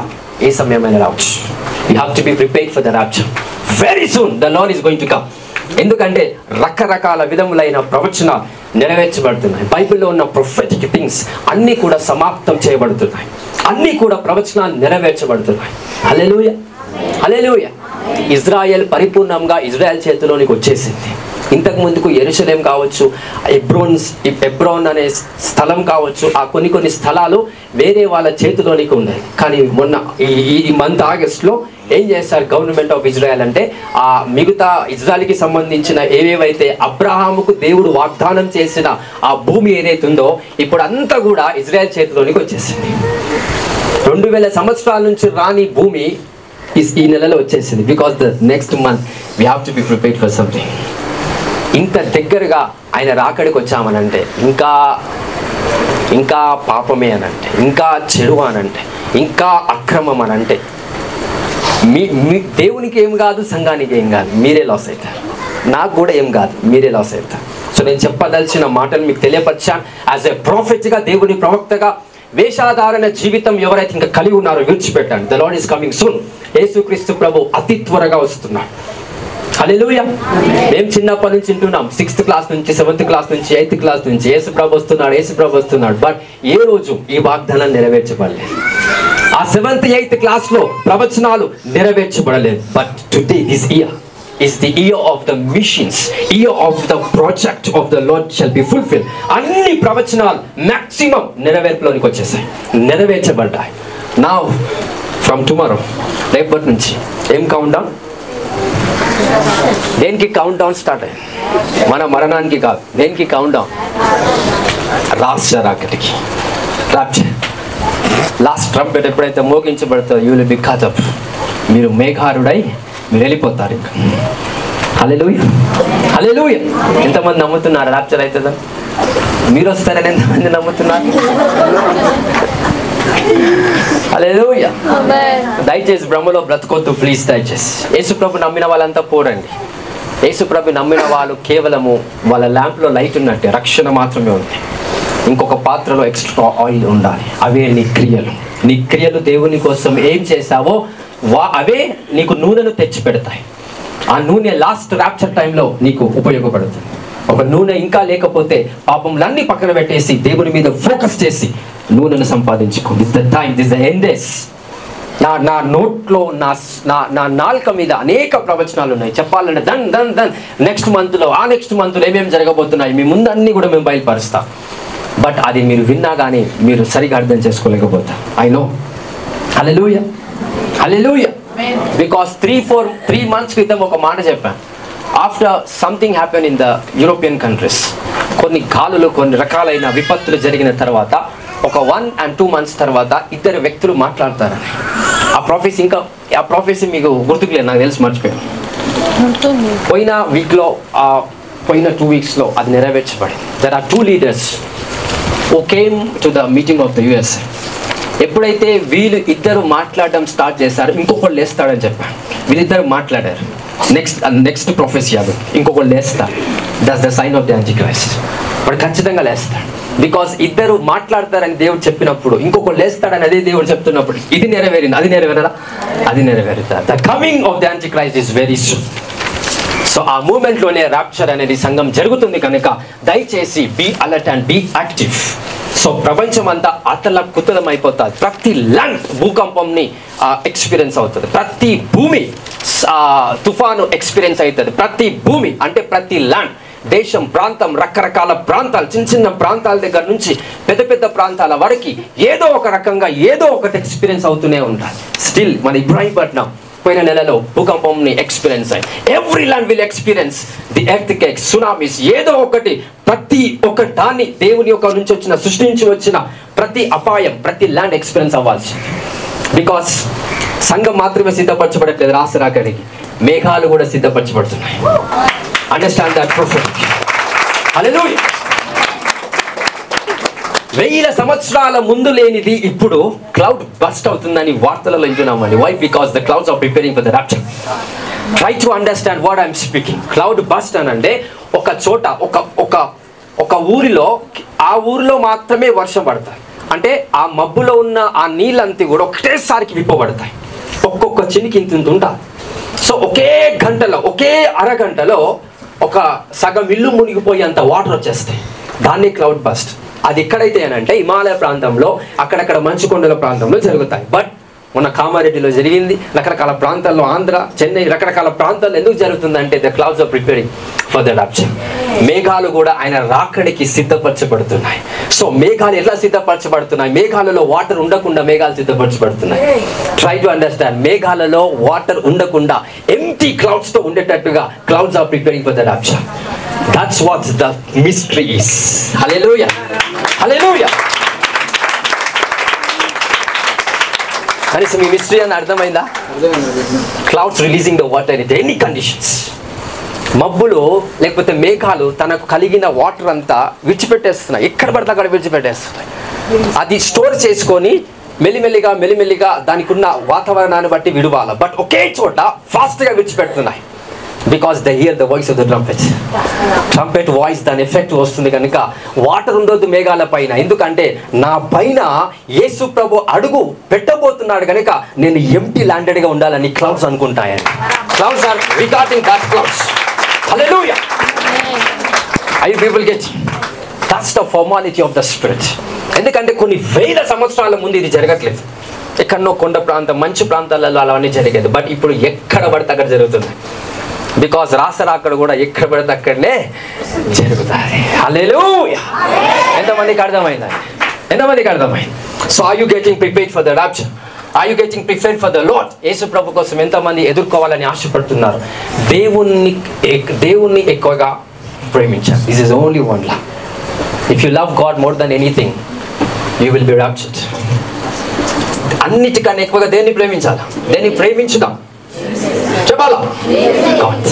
ఏ సమయమైనా రావచ్చు. You have to be prepared for the rapture. Very soon the Lord is going to come. ఎందుకంటే రకరకాల విధములైన ప్రవచనాలు నెరవేర్చబడుతున్నాయి. బైబిల్లో ఉన్న ప్రొఫెటిక్ థింగ్స్ అన్నీ కూడా సమాప్తం చేయబడుతున్నాయి. అన్నీ కూడా ప్రవచనాలు నెరవేర్చబడుతున్నాయి. హల్లెలూయా, హల్లెలూయా. ఇజ్రాయెల్ పరిపూర్ణంగా ఇజ్రాయెల్ చేతిలోనికి వచ్చేసింది. ఇంతకు ముందుకు యెరూషలేం కావచ్చు, ఎబ్రోన్ అనే స్థలం కావచ్చు, ఆ కొన్ని స్థలాలు వేరే వాళ్ళ చేతిలోనికి ఉన్నాయి. కానీ మొన్న ఈ మంత్ ఆగస్ట్లో ఏం చేస్తారు గవర్నమెంట్ ఆఫ్ ఇజ్రాయెల్ అంటే, ఆ మిగతా ఇజ్రాయెల్కి సంబంధించిన ఏవేవైతే అబ్రహాముకు దేవుడు వాగ్దానం చేసిన ఆ భూమి ఏదైతే ఉందో ఇప్పుడు అంతా కూడా ఇజ్రాయెల్ చేతిలోనికి వచ్చేసింది. 2000 సంవత్సరాల నుంచి రాని భూమి ఈ నెలలో వచ్చేసింది. Because the next month we have to be prepared for something. ఇంత దగ్గరగా ఆయన రాకడికి వచ్చామనంటే ఇంకా పాపమే అనంటే, ఇంకా చెడు అనంటే, ఇంకా అక్రమం అనంటే, మీ దేవునికి ఏం కాదు, సంఘానికి ఏం కాదు, మీరే లాస్ అవుతారు. నాకు కూడా ఏం కాదు, మీరే లాస్ అవుతారు. సో నేను చెప్పదలిచిన మాటలు మీకు తెలియపరిచాను. యాజ్ ఎ ప్రాఫెట్గా, దేవుని ప్రవక్తగా, వేషాధారణ జీవితం ఎవరైతే ఇంకా కలిగి ఉన్నారో విడిచిపెట్టండి. The Lord is coming soon. యేసుక్రీస్తు ప్రభు అతి త్వరగా వస్తున్నాడు. హల్లెలూయా. మేము చిన్నప్పటి నుంచి వింటున్నాం, 6th క్లాస్ నుంచి, 7th క్లాస్ నుంచి, 8th క్లాస్ నుంచి యేసు ప్రభు వస్తున్నాడు. బట్ ఏ రోజు ఈ వాగ్దానం నెరవేర్చబడలేదు. ఆ 7th 8th క్లాస్లో ప్రవచనాలు నెరవేర్చబడలేదు. But today this year is the year of the missions, year of the project of the Lord shall be fulfilled. అన్ని ప్రవచనాలు మాక్సిమం నెరవేర్పులోనికి వచ్చేసాయి, నెరవేర్చబడ్డాయి. Now from tomorrow, రేపటి నుంచి ఏం కౌంట్ డౌన్? దేనికి కౌంట్ డౌన్ స్టార్ట్ అయ్యింది? మన మరణానికి కాదు. దేనికి కౌంట్ డౌన్? రాకటికి. లాస్ట్ ట్రంపెట్ ఎప్పుడైతే మోగించబడుతుందో you will be caught up. మీరు మేఘారుడై మీరు వెళ్ళిపోతారు. ఇంకా హల్లెలూయా, హల్లెలూయా. ఎంతమంది నమ్ముతున్నారు రాప్చర్ అవుతుందని? మీరు వస్తారని ఎంతమంది నమ్ముతున్నారు? హల్లెలూయా. దయచేసి భ్రమలో బ్రతకొద్దు ప్లీజ్. దయచేసి యేసుప్రభు నమ్మిన వాళ్ళంతా పోరండి. యేసుప్రభు నమ్మిన వాళ్ళు కేవలము వాళ్ళ ల్యాంప్లో లైట్ ఉన్నట్టే, రక్షణ మాత్రమే ఉంది. ఇంకొక పాత్రలో ఎక్స్ట్రా ఆయిల్ ఉండాలి. అవే నీ క్రియలు. నీ క్రియలు దేవుని కోసం ఏం చేశావో అవే నీకు నూనెను తెచ్చి పెడతాయి. ఆ నూనె లాస్ట్ ర్యాప్చర్ టైంలో నీకు ఉపయోగపడుతుంది. ఒక నూనె ఇంకా లేకపోతే పాపంలన్నీ పక్కన పెట్టేసి దేవుని మీద ఫోకస్ చేసి నూనెను సంపాదించుకోండి. This the time, this the end days. నా నోట్లో నా నాలుక మీద అనేక ప్రవచనాలు ఉన్నాయి. చెప్పాలంటే దన్ నెక్స్ట్ మంత్లో ఏమేమి జరగబోతున్నాయి మీ ముందు అన్నీ కూడా మేము బయలుపరుస్తాం. బట్ అది మీరు విన్నా కానీ మీరు సరిగా అర్థం చేసుకోలేకపోతారు. I know. Hallelujah, hallelujah. Because 3 months క్రితం ఒక మాట చెప్పాను. After something happen in the European countries, కొన్ని గాలులు కొన్ని రకాలైన విపత్తులు జరిగిన తర్వాత ఒక 1 and 2 months తర్వాత 2 వ్యక్తులు మాట్లాడతారని. ఆ ప్రొఫెసీ మీకు గుర్తుకులేదు, నాకు తెలిసి మర్చిపోయాను. పోయిన వీక్లో పోయిన 2 weeksలో అది నెరవేర్చబడింది. There are 2 leaders who came to the meeting of the USA. ఎప్పుడైతే వీళ్ళు ఇద్దరు మాట్లాడడం స్టార్ట్ చేశారు, ఇంకొకళ్ళు లేస్తాడని చెప్పాను. వీళ్ళిద్దరు మాట్లాడారు. నెక్స్ట్ ప్రొఫెసీ అది ఇంకొకళ్ళు లేస్తారు. That's the sign of the antichrist. వాడు ఖచ్చితంగా లేస్తాడు. బికాస్ ఇద్దరు మాట్లాడతారని దేవుడు చెప్పినప్పుడు ఇంకొకళ్ళు లేస్తాడని అదే దేవుడు చెప్తున్నప్పుడు ఇది నెరవేరింది. అది నెరవేరదా? అది నెరవేరుతా. The coming of the antichrist is very soon. So ఆ మూమెంట్లోనే ర్యాప్చర్ అనేది సంఘం జరుగుతుంది కనుక దయచేసి be alert and be active. So ప్రపంచం అంతా అతల కుతలం అయిపోతుంది. ప్రతి ల్యాండ్ భూకంపంని ఎక్స్పీరియన్స్ అవుతుంది. ప్రతి భూమి తుఫాను ఎక్స్పీరియన్స్ అవుతుంది. ప్రతి భూమి అంటే ప్రతి ల్యాండ్, దేశం, ప్రాంతం, రకరకాల ప్రాంతాలు, చిన్న ప్రాంతాల దగ్గర నుంచి పెద్ద ప్రాంతాల వరకు ఏదో ఒక రకంగా ఏదో ఒకటి ఎక్స్పీరియన్స్ అవుతూనే ఉంటారు. స్టిల్ మన ఇబ్రాహీంపట్నం పోయిన నెలలో భూకంపంని ఎక్స్పీరియన్స్ అయ్యి every land will experience the earth cakes, tsunamis, ఏదో ఒకటి ప్రతి ఒక్క దాన్ని దేవుని యొక్క నుంచి వచ్చిన సృష్టించి వచ్చిన ప్రతి అపాయం ప్రతి ల్యాండ్ ఎక్స్పీరియన్స్ అవ్వాల్సింది. బికాస్ సంఘం మాత్రమే సిద్ధపరచబడట్లేదు, రాసరాకడికి మేఘాలు కూడా సిద్ధపరచబడుతున్నాయి. Understand that ప్రొఫెసీ. హల్లెలూయా. 1000 సంవత్సరాల ముందు లేనిది ఇప్పుడు క్లౌడ్ బస్ట్ అవుతుందని వార్తలలో వింటున్నామండి. Why? Because the clouds are preparing for the rapture. Try to understand what I'm speaking. Cloud burst అని అంటే ఒక చోట ఒక ఊరిలో ఆ ఊరిలో మాత్రమే వర్షం పడతాయి. అంటే ఆ మబ్బులో ఉన్న ఆ నీళ్ళంతా కూడా ఒకటేసారికి విప్పబడతాయి. ఒక్కొక్క చినికి ఇంత ఉంటారు. సో ఒకే గంటలో ఒకే అరగంటలో ఒక సగం ఇల్లు మునిగిపోయేంత వాటర్ వచ్చేస్తాయి. దాన్ని క్లౌడ్ బస్ట్. అది ఎక్కడైతే అంటే హిమాలయ ప్రాంతంలో అక్కడక్కడ మంచుకొండల ప్రాంతంలో జరుగుతాయి. బట్ మొన్న కామారెడ్డిలో జరిగింది, రకరకాల ప్రాంతాల్లో, ఆంధ్ర, చెన్నై, రకరకాల ప్రాంతాల్లో ఎందుకు జరుగుతుందంటే the clouds are preparing for the rapture. మేఘాలు కూడా ఆయన రాకడికి సిద్ధపరచబడుతున్నాయి. సో మేఘాలు ఎట్లా సిద్ధపరచబడుతున్నాయి? మేఘాలలో వాటర్ ఉండకుండా మేఘాలు సిద్ధపరచబడుతున్నాయి. Try to understand. మేఘాలలో వాటర్ ఉండకుండా ఎంప్టీ క్లౌడ్స్ తో ఉండేటట్టుగా clouds are preparing for the rapture. That's what the mystery is. Hallelujah, hallelujah. కనీసం ఈ మిస్టరీ అని అర్థమైందా? Clouds releasing the water in any conditions. మబ్బులు లేకపోతే మేఘాలు తనకు కలిగిన వాటర్ అంతా విడిచిపెట్టేస్తున్నాయి. ఎక్కడ పడితే అక్కడ విడిచిపెట్టేస్తున్నాయి. అది స్టోర్ చేసుకొని మెల్లిమెల్లిగా దానికి ఉన్న వాతావరణాన్ని బట్టి విడువాల. బట్ ఒకే చోట ఫాస్ట్గా విడిచిపెడుతున్నాయి. Because they hear the voice of the trumpet voice, దాని ఎఫెక్ట్ వస్తుంది కనుక వాటర్ ఉండొద్దు మేఘాల పైన. ఎందుకంటే నా పైన యేసు ప్రభు అడుగు పెట్టబోతున్నాడు కనుక నేను ఎంప్టీ ల్యాండెడ్ గా ఉండాలని క్లౌడ్స్ అనుకుంటాయని. Clouds are regarding that clouds. Hallelujah. I people get that's the formality of the spirit. ఎందుకంటే కొన్ని 1000 సంవత్సరాల ముందు ఇది జరగట్లేదు. ఎక్కడనో కొండ ప్రాంతం, మంచి ప్రాంతాలలో అలానే జరిగేది. బట్ ఇప్పుడు ఎక్కడ పడితే అక్కడ జరుగుతుంది. బికాస్ రాసరాకడ కూడా ఎక్కడ పడితే అక్కడనే జరుగుతుంది. హల్లెలూయా. ఎంతమందికి అర్థమైంది? ఎంతమందికి అర్థమైంది? So are you getting prepared for the rapture? Are you getting prepared for the Lord? యేసు ప్రభు కోసం ఎంతమంది ఎదుర్కోవాలని ఆశపడుతున్నారు? దేవుణ్ణి ఎక్కువగా ప్రేమించాలి. This is only one love. If you love God more than anything you will be raptured. అన్నిటికన్నా ఎక్కువగా దేన్ని ప్రేమించాలి? దేన్ని ప్రేమించుదాం చెప్పాలా? God.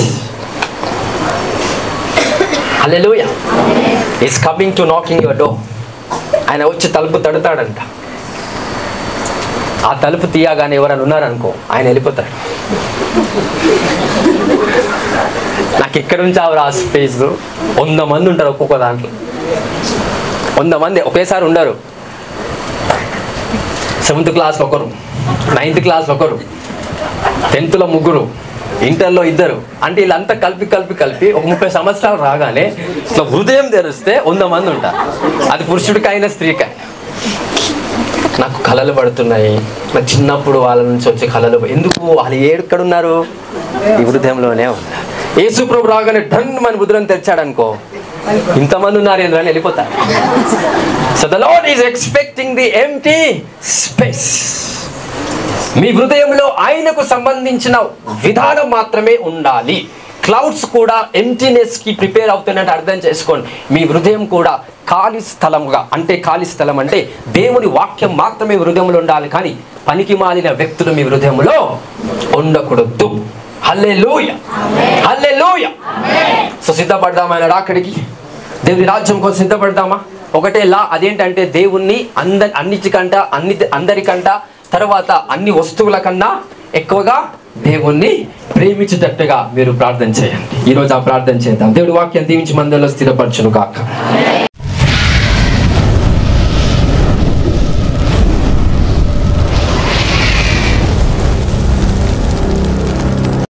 Hallelujah. He's coming to knocking your door. ఆయన వచ్చి తలుపు తడతాడంట. ఆ తలుపు తీయగానే ఎవరైనా ఉన్నారనుకో ఆయన వెళ్ళిపోతాడు. నాకు ఎక్కడి నుంచి ఆ స్పేస్ 100 మంది ఉంటారు ఒక్కొక్క దాంట్లో. 100 మంది ఒకేసారి ఉండరు. 7th క్లాస్ ఒకరు, 9th క్లాస్ ఒకరు, 10th లో 3, ఇంటర్లో 2. అంటే వీళ్ళంతా కలిపి ఒక 30 సంవత్సరాలు రాగానే ఇట్లా హృదయం తెరిస్తే 100 మంది ఉంటారు. అది పురుషుడికైనా స్త్రీకైనా. నాకు కళలు పడుతున్నాయి, నాకు చిన్నప్పుడు వాళ్ళ నుంచి వచ్చే కళలు. ఎందుకు? వాళ్ళు ఎక్కడున్నారు? ఈ హృదయంలోనే ఉన్నారు. యేసు ప్రభు రాగానే ఢన్ మన హృదయం తెరిచాడు అనుకో, ఇంతమంది ఉన్నారు ఏంద్ర అని వెళ్ళిపోతారు. So the Lord is expecting the empty space. మీ హృదయంలో ఆయనకు సంబంధించిన విధానం మాత్రమే ఉండాలి. క్లౌడ్స్ కూడా ఎంప్టీనెస్ కి ప్రిపేర్ అవుతున్నట్టు అర్థం చేసుకోండి. మీ హృదయం కూడా ఖాళీ స్థలంగా, అంటే ఖాళీ స్థలం అంటే దేవుని వాక్యం మాత్రమే హృదయంలో ఉండాలి, కానీ పనికి మాలిన వ్యక్తులు మీ హృదయంలో ఉండకూడదు. హల్లెలూయా, హల్లెలూయా. సో సిద్ధపడదామా ఆయన రాకడికి? దేవుని రాజ్యం కోసం సిద్ధపడదామా? ఒకటే లా, అదేంటంటే దేవుణ్ణి అందరికంట తర్వాత అన్ని వస్తువుల కన్నా ఎక్కువగా దేవుణ్ణి ప్రేమించేటట్టుగా మీరు ప్రార్థన చేయండి. ఈరోజు ఆ ప్రార్థన చేద్దాం. దేవుడి వాక్యం దీవించి మందిలో స్థిరపరచును కాక.